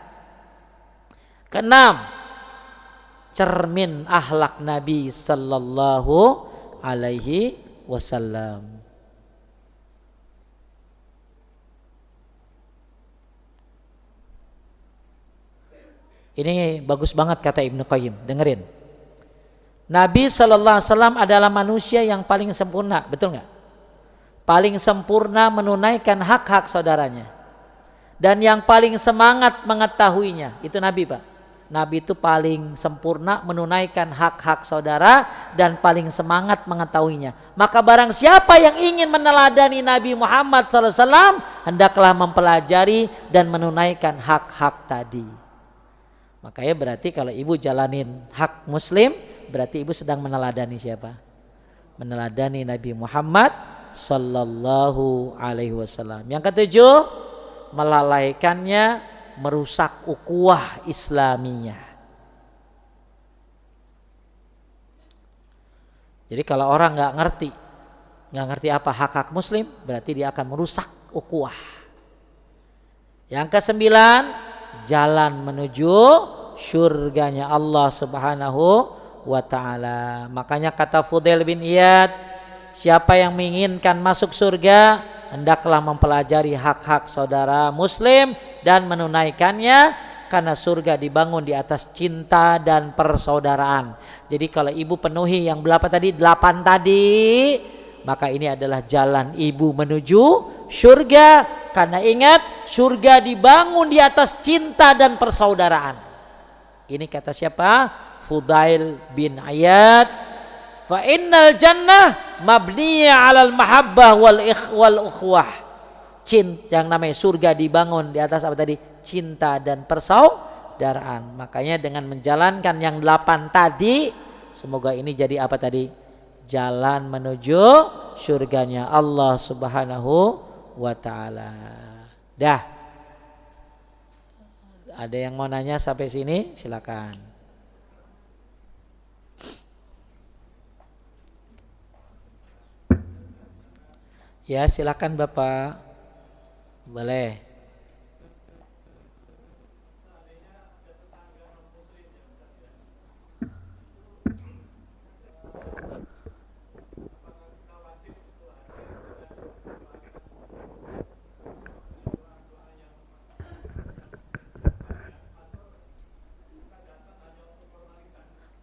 Keenam, cermin akhlak Nabi sallallahu alaihi wasallam. Ini bagus banget kata Ibnu Qayyim, dengerin. Nabi sallallahu alaihi wasallam adalah manusia yang paling sempurna, betul nggak? Paling sempurna menunaikan hak-hak saudaranya. Dan yang paling semangat mengetahuinya, itu Nabi Pak. Nabi itu paling sempurna menunaikan hak-hak saudara dan paling semangat mengetahuinya. Maka barang siapa yang ingin meneladani Nabi Muhammad SAW, hendaklah mempelajari dan menunaikan hak-hak tadi. Makanya berarti kalau ibu jalanin hak muslim, berarti ibu sedang meneladani siapa? Meneladani Nabi Muhammad Sallallahu Alaihi Wasallam. Yang ketujuh, melalaikannya merusak ukhuwah Islamiyah. Jadi kalau orang nggak ngerti apa hak-hak muslim, berarti dia akan merusak ukhuwah. Yang kesembilan, jalan menuju surganya Allah Subhanahu wa taala. Makanya kata Fudail bin Iyad, siapa yang menginginkan masuk surga, hendaklah mempelajari hak-hak saudara muslim dan menunaikannya, karena surga dibangun di atas cinta dan persaudaraan. Jadi kalau ibu penuhi yang berapa tadi? 8 tadi, maka ini adalah jalan ibu menuju surga. Karena ingat, surga dibangun di atas cinta dan persaudaraan. Ini kata siapa? Fudail bin Iyad. Fa innal jannah mabniyah 'alal mahabbah wal ukhwah. Yang namanya surga dibangun di atas apa tadi? Cinta dan persaudaraan. Makanya dengan menjalankan yang 8 tadi, semoga ini jadi apa tadi? Jalan menuju surganya Allah Subhanahu wa ta'ala. Dah. Ada yang mau nanya sampai sini? Silakan. Ya, silakan Bapak. Boleh.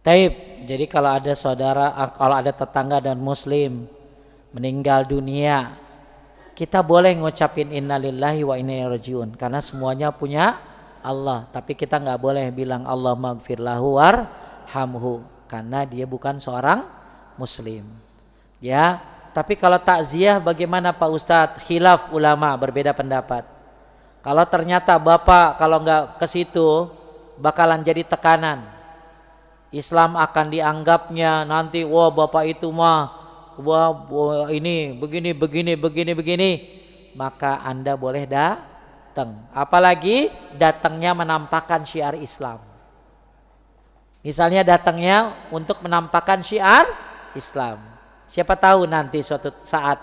Taib. Jadi kalau ada saudara, kalau ada tetangga dan muslim meninggal dunia, kita boleh ngucapin innalillahi wa inna ilaihi rajiun, karena semuanya punya Allah. Tapi kita nggak boleh bilang Allahumma gfir lahu warhamhu, karena dia bukan seorang muslim. Ya, tapi kalau takziah bagaimana Pak Ustadz? Khilaf ulama, berbeda pendapat. Kalau ternyata bapak kalau nggak ke situ bakalan jadi tekanan. Islam akan dianggapnya nanti, wah bapak itu mah wah ini begini, maka Anda boleh datang. Apalagi datangnya menampakkan syiar Islam. Misalnya datangnya untuk menampakkan syiar Islam. Siapa tahu nanti suatu saat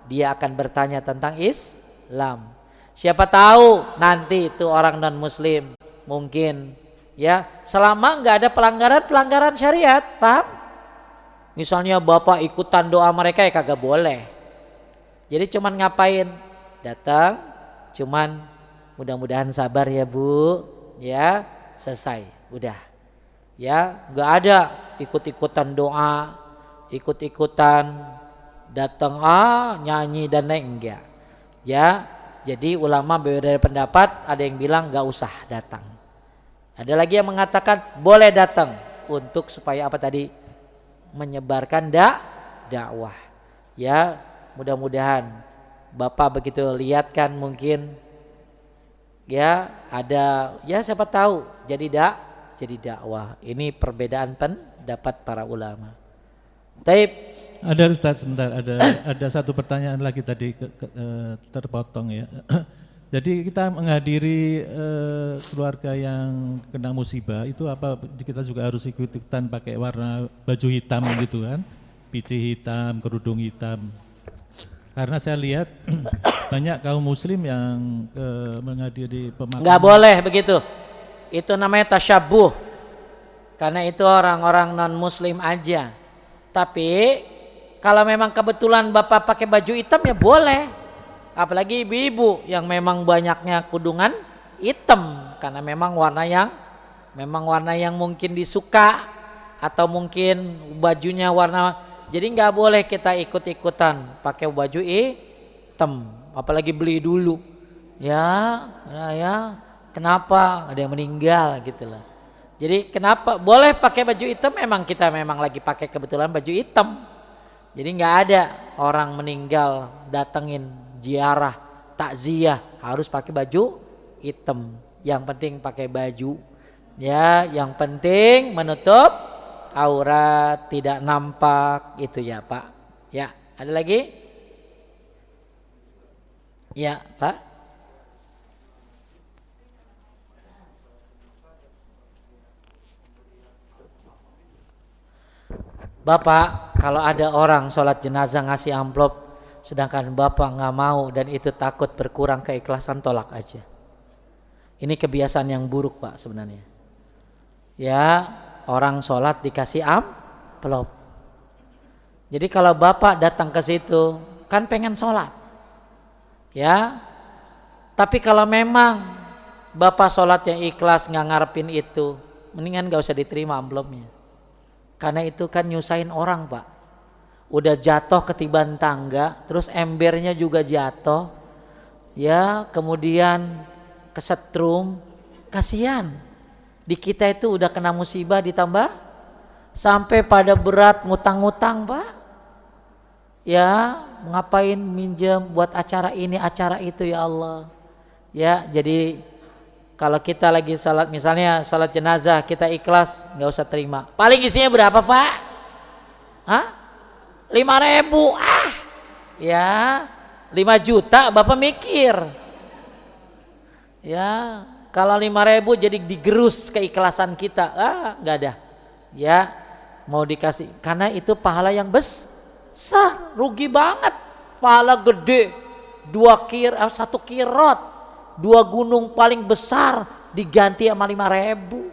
dia akan bertanya tentang Islam. Siapa tahu nanti itu orang non muslim mungkin, ya, selama nggak ada pelanggaran syariat, paham? Misalnya bapak ikutan doa mereka, ya kagak boleh. Jadi cuman ngapain? Datang, cuman mudah-mudahan sabar ya Bu, ya, selesai, udah. Ya, nggak ada ikut-ikutan doa, ikut-ikutan datang nyanyi dan lain enggak. Ya, jadi ulama berbeda pendapat, ada yang bilang enggak usah datang. Ada lagi yang mengatakan boleh datang untuk supaya apa tadi? Menyebarkan dakwah. Ya, mudah-mudahan Bapak begitu lihat kan mungkin ya ada ya siapa tahu jadi dakwah. Ini perbedaan pendapat para ulama. Taib. Ada Ustaz sebentar, ada satu pertanyaan lagi tadi terpotong ya. Jadi kita menghadiri keluarga yang kena musibah itu apa kita juga harus ikutan pakai warna baju hitam gitu kan? Pici hitam, kerudung hitam. Karena saya lihat banyak kaum muslim yang menghadiri pemakaman. Enggak boleh begitu. Itu namanya tasyabuh. Karena itu orang-orang non muslim aja. Tapi kalau memang kebetulan Bapak pakai baju hitam ya boleh. Apalagi ibu-ibu yang memang banyaknya kudungan hitam karena memang warna yang mungkin disuka atau mungkin bajunya warna. Jadi nggak boleh kita ikut-ikutan pakai baju hitam, apalagi beli dulu. Ya, kenapa ada yang meninggal gitu lah. Jadi kenapa boleh pakai baju hitam? Memang kita memang lagi pakai kebetulan baju hitam. Jadi nggak ada orang meninggal datengin ziarah, takziah harus pakai baju hitam. Yang penting pakai baju, ya. Yang penting menutup aurat, tidak nampak, itu ya Pak. Ya, ada lagi? Ya Pak. Bapak, kalau ada orang sholat jenazah ngasih amplop, sedangkan Bapak nggak mau dan itu takut berkurang keikhlasan, tolak aja. Ini kebiasaan yang buruk Pak sebenarnya. Ya, orang sholat dikasih amplop. Jadi kalau Bapak datang ke situ kan pengen sholat, ya. Tapi kalau memang Bapak sholat yang ikhlas nggak ngarepin itu, mendingan nggak usah diterima amplopnya. Karena itu kan nyusahin orang Pak. Udah jatuh ketiban tangga, terus embernya juga jatuh, ya. Kemudian kesetrum, kasihan. Di kita itu udah kena musibah ditambah sampai pada berat ngutang-ngutang Pak. Ya, ngapain minjem buat acara ini, acara itu ya Allah. Ya, jadi kalau kita lagi salat, misalnya salat jenazah, kita ikhlas, nggak usah terima. Paling isinya berapa Pak? 5.000. Ya, 5 juta Bapak mikir. Ya, kalau 5.000 jadi digerus keikhlasan kita, nggak ada. Ya, mau dikasih, karena itu pahala yang besar, rugi banget. Pahala gede, 1 kirot. 2 gunung paling besar diganti sama 5.000.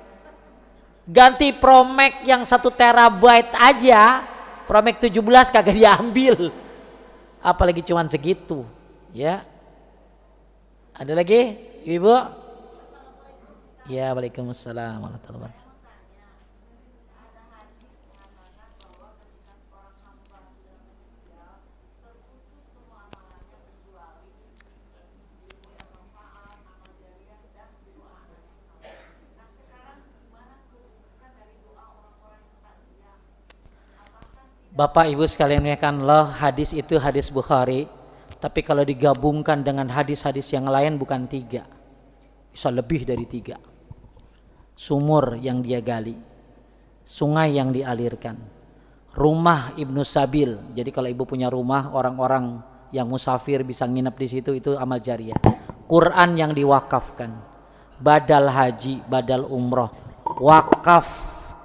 Ganti Promax yang 1 terabyte aja, Promax 17 kagak diambil, apalagi cuman segitu. Ya, ada lagi Ibu? Ya, waalaikumsalam warahmatullahi wabarakatuh. Bapak Ibu sekalian memuliakan Allah, hadis itu hadis Bukhari, tapi kalau digabungkan dengan hadis-hadis yang lain bukan 3, bisa lebih dari 3. Sumur yang dia gali, sungai yang dialirkan, rumah Ibnu Sabil. Jadi kalau ibu punya rumah, orang-orang yang musafir bisa nginep di situ, itu amal jariah. Quran yang diwakafkan, badal haji, badal umroh, wakaf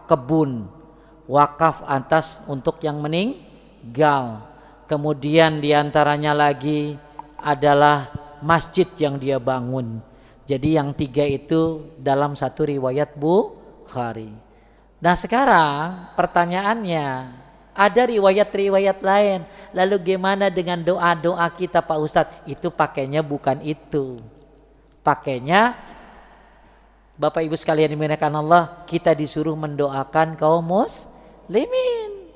kebun, wakaf atas untuk yang meninggal. Kemudian diantaranya lagi adalah masjid yang dia bangun. Jadi yang 3 itu dalam satu riwayat Bukhari. Nah sekarang pertanyaannya, ada riwayat-riwayat lain, lalu gimana dengan doa-doa kita Pak Ustadz? Itu pakainya bukan itu. Pakainya, Bapak Ibu sekalian dimuliakan Allah, kita disuruh mendoakan kaum muslimin.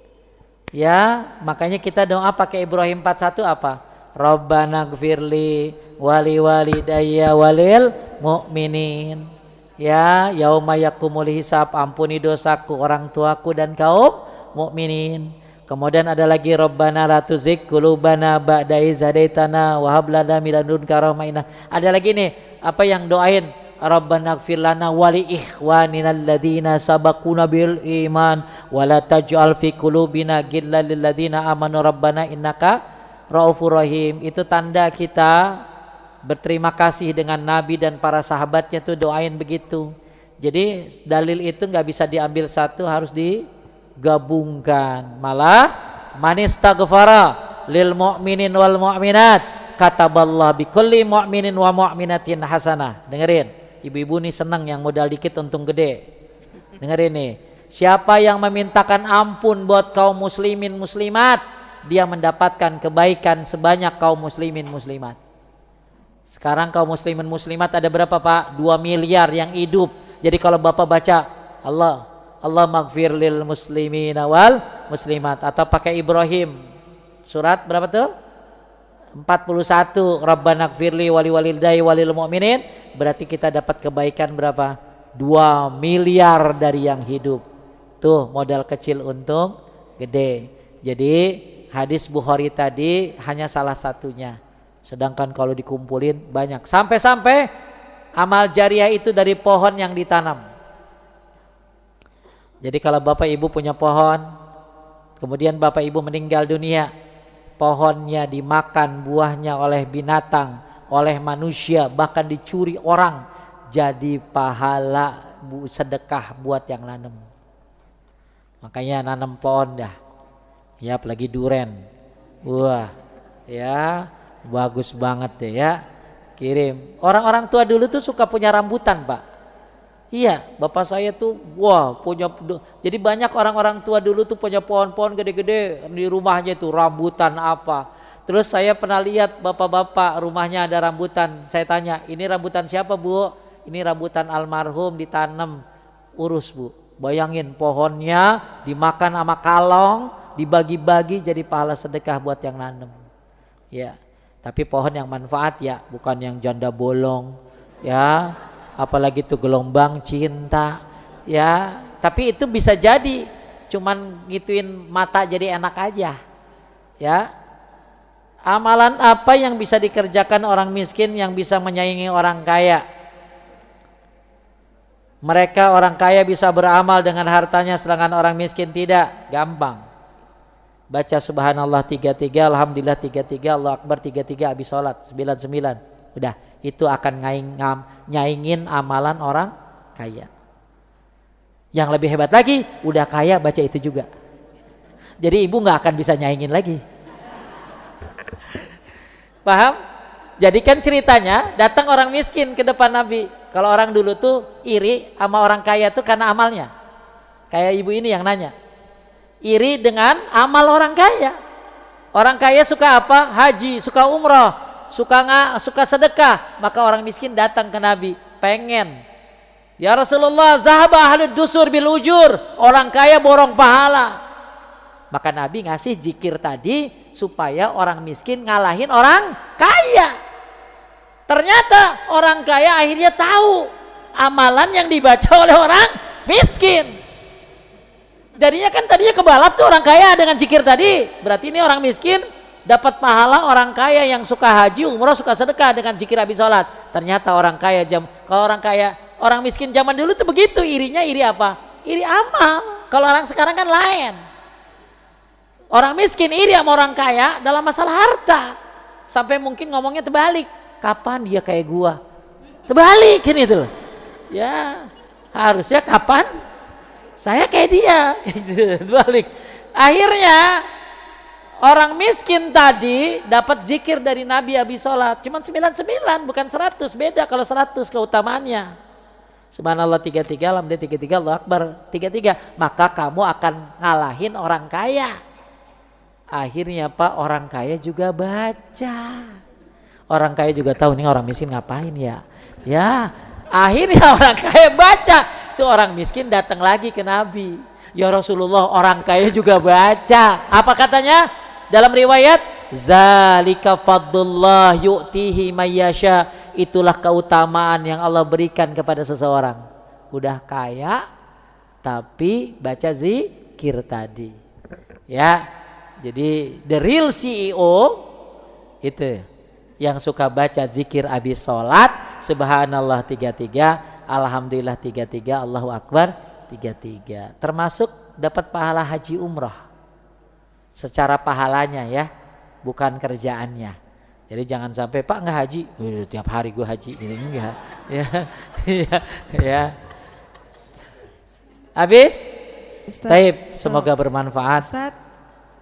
Ya, makanya kita doa pakai Ibrahim 41 apa? Rabbana gfirli wali walidayya walil mu'minin. Ya, yauma yakumul hisab, ampuni dosaku, orang tuaku dan kaum mukminin. Kemudian ada lagi Rabbana la tuzigh qulubana ba'da idz hadaitana wa hab lana min ladunka rahmah. Ada lagi nih, apa yang doain? Rabbana ighfir lana wa li ikhwanina alladziina sabaquna bil iman wa la taj'al fi qulubina ghillan lil ladzina amanu rabbana innaka raufur rahim. Itu tanda kita berterima kasih dengan Nabi dan para sahabatnya, tuh doain begitu. Jadi dalil itu nggak bisa diambil satu, harus digabungkan. Malah man istaghfara lil mu'minin wal mu'minat kataballah bikulli mu'minin wa mu'minatin hasanah. Dengerin, ibu-ibu nih senang yang modal dikit untung gede. Dengerin nih, siapa yang memintakan ampun buat kaum muslimin muslimat, dia mendapatkan kebaikan sebanyak kaum muslimin muslimat. Sekarang kaum muslimin muslimat ada berapa Pak? 2 miliar yang hidup. Jadi kalau Bapak baca Allah maghfir lil muslimina wal muslimat, atau pakai Ibrahim surat berapa tuh? 41, Rabbana gfirli wali walidayya walil mu'minin, berarti kita dapat kebaikan berapa? 2 miliar dari yang hidup. Tuh modal kecil untung gede. Jadi hadis Bukhari tadi hanya salah satunya, sedangkan kalau dikumpulin banyak. Sampai-sampai amal jariah itu dari pohon yang ditanam. Jadi kalau Bapak Ibu punya pohon, kemudian Bapak Ibu meninggal dunia, pohonnya dimakan buahnya oleh binatang, oleh manusia, bahkan dicuri orang, jadi pahala sedekah buat yang nanam. Makanya nanam pohon dah. Ya, apalagi duren. Wah, ya bagus banget deh ya. Kirim. Orang-orang tua dulu tuh suka punya rambutan, Pak. Iya, bapak saya tuh punya. Jadi banyak orang-orang tua dulu tuh punya pohon-pohon gede-gede di rumahnya itu, rambutan apa. Terus saya pernah lihat bapak-bapak rumahnya ada rambutan. Saya tanya, ini rambutan siapa Bu? Ini rambutan almarhum, ditanam, urus Bu. Bayangin pohonnya dimakan sama kalong, dibagi-bagi jadi pahala sedekah buat yang nanam. Ya, tapi pohon yang manfaat ya, bukan yang janda bolong. Ya, apalagi itu gelombang cinta. Ya, tapi itu bisa jadi cuman ngituin mata jadi enak aja. Ya. Amalan apa yang bisa dikerjakan orang miskin yang bisa menyaingi orang kaya? Mereka orang kaya bisa beramal dengan hartanya, sedangkan orang miskin tidak. Gampang. Baca subhanallah 33, alhamdulillah 33, Allahu akbar 33, habis sholat 99. Udah, itu akan nyaingin amalan orang kaya. Yang lebih hebat lagi, udah kaya baca itu juga. Jadi ibu gak akan bisa nyaingin lagi. Paham? Jadi kan ceritanya datang orang miskin ke depan Nabi. Kalau orang dulu tuh iri sama orang kaya tuh karena amalnya. Kayak ibu ini yang nanya. Iri dengan amal orang kaya. Orang kaya suka apa? Haji, suka umroh, suka sedekah. Maka orang miskin datang ke Nabi, pengen. Ya Rasulullah, zahaba ahlud dusur bil ujur. Orang kaya borong pahala. Maka Nabi ngasih zikir tadi supaya orang miskin ngalahin orang kaya. Ternyata orang kaya akhirnya tahu amalan yang dibaca oleh orang miskin. Jadinya kan tadinya kebalap tuh orang kaya dengan zikir tadi. Berarti ini orang miskin dapat pahala orang kaya yang suka haji, umroh, suka sedekah dengan zikir habis sholat. Ternyata orang kaya kalau orang miskin zaman dulu tuh begitu, irinya iri apa? Iri amal. Kalau orang sekarang kan lain. Orang miskin iri sama orang kaya dalam masalah harta. Sampai mungkin ngomongnya terbalik. Kapan dia kayak gua? Terbalik kan itu loh. Ya, harusnya kapan saya kayak dia. Terbalik. Akhirnya orang miskin tadi dapat zikir dari Nabi habis sholat. Cuman 99 bukan 100. Beda kalau 100 keutamaannya. Subhanallah 33, alhamdulillah 33, Allahu akbar 33. Maka kamu akan ngalahin orang kaya. Akhirnya Pak, orang kaya juga baca. Orang kaya juga tahu nih orang miskin ngapain ya. Ya, akhirnya orang kaya baca. Tuh orang miskin datang lagi ke Nabi. Ya Rasulullah, orang kaya juga baca. Apa katanya? Dalam riwayat, zalika fadlullah yu'tihi mayyasha. Itulah keutamaan yang Allah berikan kepada seseorang. Udah kaya tapi baca zikir tadi. Ya. Jadi the real CEO itu yang suka baca zikir habis sholat, subhanallah 33, alhamdulillah 33, Allahu akbar 33. Termasuk dapat pahala haji umroh. Secara pahalanya ya, bukan kerjaannya. Jadi jangan sampai Pak nggak haji, tiap hari gue haji, enggak. Ya. Habis? Taib, semoga bermanfaat. Ustadz,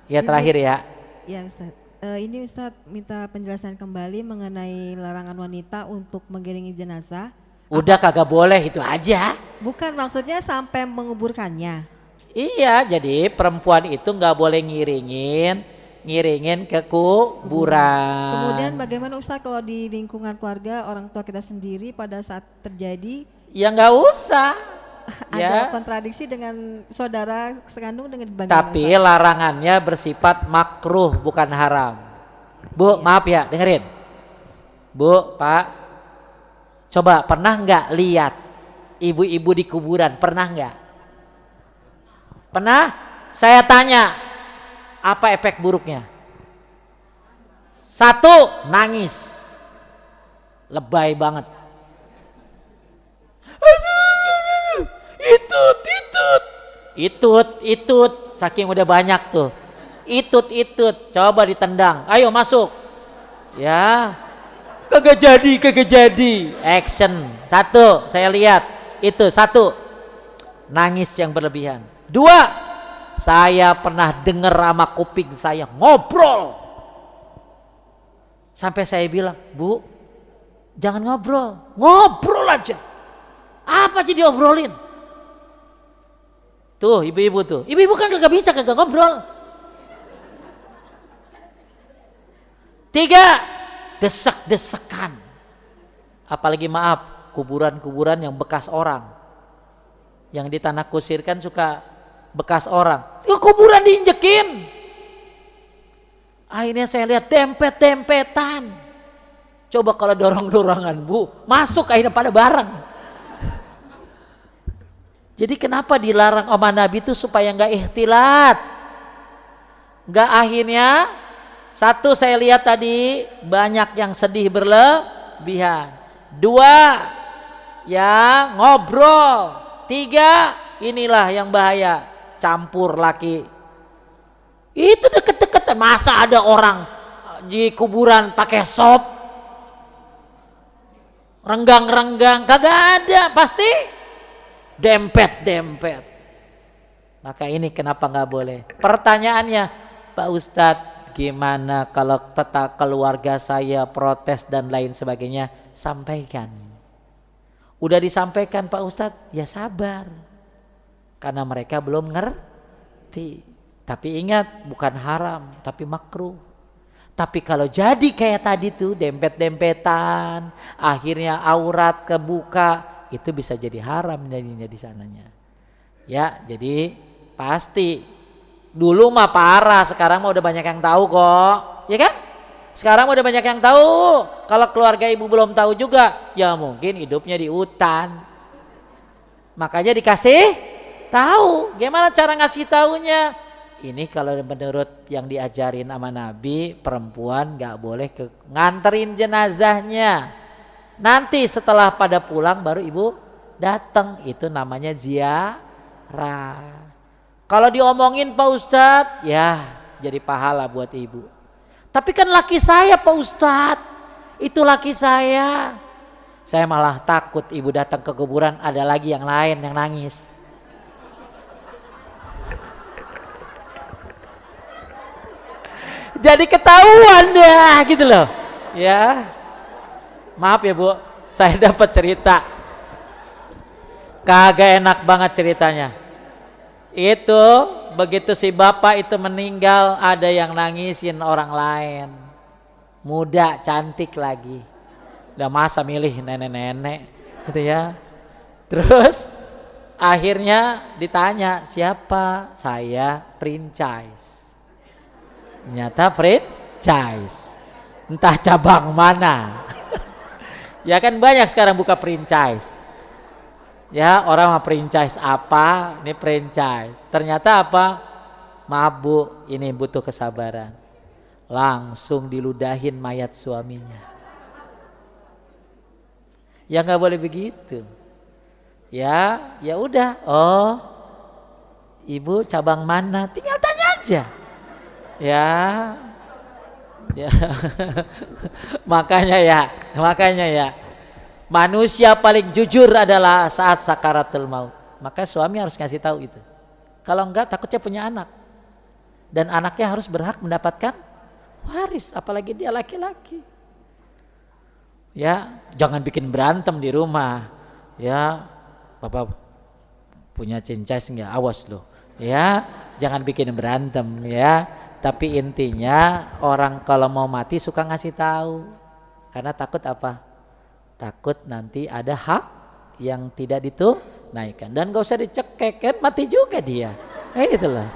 Ya terakhir ya. ya Ustadz. Ini Ustadz minta penjelasan kembali mengenai larangan wanita untuk mengiringi jenazah. Udah kagak boleh itu aja. Bukan, maksudnya sampai menguburkannya. Iya, jadi perempuan itu nggak boleh ngiringin ke kuburan. Kemudian bagaimana Ustadz kalau di lingkungan keluarga orang tua kita sendiri pada saat terjadi Ya nggak usah. ada Ya. kontradiksi dengan saudara sekandung dengan bagaimana Tapi Ustadz? larangannya bersifat makruh bukan haram. Bu, maaf ya, dengerin. Bu, Pak, coba pernah nggak lihat ibu-ibu di kuburan? Pernah nggak? Pernah? Saya tanya, apa efek buruknya? 1, nangis, lebay banget. Itut, saking udah banyak tuh. Itut, coba ditendang. Ayo masuk. Ya, kagak jadi. Action. 1, saya lihat. Itu 1, nangis yang berlebihan. 2, saya pernah dengar sama kuping saya ngobrol. Sampai saya bilang, Bu, jangan ngobrol aja. Apa sih diobrolin? Tuh ibu-ibu tuh, ibu-ibu kan kagak ngobrol. 3, desek-desekan. Apalagi maaf, kuburan-kuburan yang bekas orang. Yang di tanah kusir kan suka bekas orang. Itu kuburan diinjekin. Akhirnya saya lihat dempet-dempetan. Coba kalau dorong-dorongan Bu, masuk akhirnya pada bareng. Jadi kenapa dilarang sama Nabi itu supaya nggak ikhtilat, nggak akhirnya 1 saya lihat tadi banyak yang sedih berlebihan. 2, ya ngobrol. 3, inilah yang bahaya, campur laki. Itu deket-deketan, masa ada orang di kuburan pakai sop, renggang-renggang, kagak ada, pasti dempet. Maka ini kenapa nggak boleh? Pertanyaannya, Pak Ustadz, gimana kalau tetap keluarga saya protes dan lain sebagainya? Sampaikan. Udah disampaikan Pak Ustadz, ya sabar. Karena mereka belum ngerti. Tapi ingat, bukan haram, tapi makruh. Tapi kalau jadi kayak tadi tuh, dempet-dempetan, akhirnya aurat kebuka, itu bisa jadi haram jadinya di sananya. Ya, jadi pasti dulu mah parah, sekarang mah udah banyak yang tahu kok. Ya kan? Sekarang udah banyak yang tahu. Kalau keluarga ibu belum tahu juga, ya mungkin hidupnya di hutan. Makanya dikasih tahu. Gimana cara ngasih taunya? Ini kalau menurut yang diajarin sama Nabi, perempuan gak boleh nganterin jenazahnya. Nanti setelah pada pulang baru ibu datang, itu namanya ziarah. Kalau diomongin Pak Ustadz, ya jadi pahala buat ibu. Tapi kan laki saya Pak Ustadz, itu laki saya. Saya malah takut ibu datang ke kuburan ada lagi yang lain yang nangis. Jadi ketahuan dah gitu loh. Ya. Maaf ya Bu, saya dapat cerita. Kagak enak banget ceritanya. Itu begitu si bapak itu meninggal, ada yang nangisin orang lain. Muda, cantik lagi. Udah masa milih nenek-nenek gitu ya. Terus Akhirnya ditanya, siapa? Saya franchise. Ternyata franchise. Entah cabang mana. Ya kan banyak sekarang buka franchise. Ya, orang mau franchise apa? Ini franchise. Ternyata apa? Mabuk, ini butuh kesabaran. Langsung diludahin mayat suaminya. Ya nggak boleh begitu. Ya udah. Oh, ibu cabang mana? Tinggal tanya aja. Ya. Makanya ya. Manusia paling jujur adalah saat sakaratul maut. Maka suami harus ngasih tahu itu. Kalau enggak takutnya punya anak. Dan anaknya harus berhak mendapatkan waris, apalagi dia laki-laki. Ya, jangan bikin berantem di rumah. Ya, Bapak punya franchise enggak? Awas loh. Ya, jangan bikin berantem ya. Tapi intinya orang kalau mau mati suka ngasih tahu. Karena takut apa? Takut nanti ada hak yang tidak ditunaikan. Dan gak usah dicekek, kan mati juga dia. Itulah.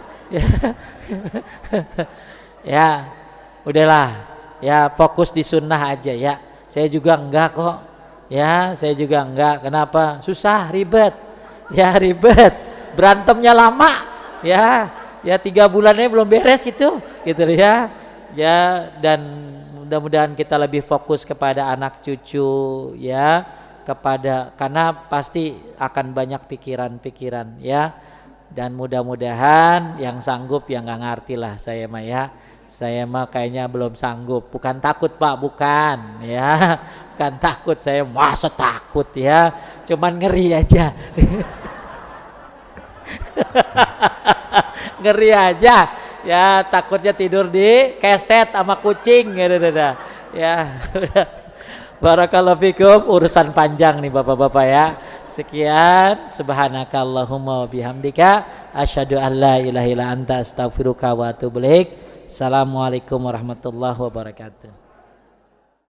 Ya, udahlah. Ya, fokus di sunnah aja ya. Saya juga enggak kok. Ya, saya juga enggak. Kenapa? Susah, ribet. Ya, ribet. Berantemnya lama. Ya 3 bulannya belum beres itu, gitu ya. Ya, dan mudah-mudahan kita lebih fokus kepada anak cucu ya, karena pasti akan banyak pikiran-pikiran ya. Dan mudah-mudahan yang sanggup yang nggak ngerti lah saya mah ya. Saya mah kayaknya belum sanggup. Bukan takut Pak, bukan ya. Bukan takut, saya masa takut ya. Cuman ngeri aja. Ngeri aja ya, takutnya tidur di keset sama kucing gitu ya. Barakallahu fikum, urusan panjang nih Bapak-bapak ya. Sekian, subhanakallahumma wa bihamdika asyhadu an la ilaha illa anta astaghfiruka wa atubu ilaik. Assalamualaikum warahmatullahi wabarakatuh.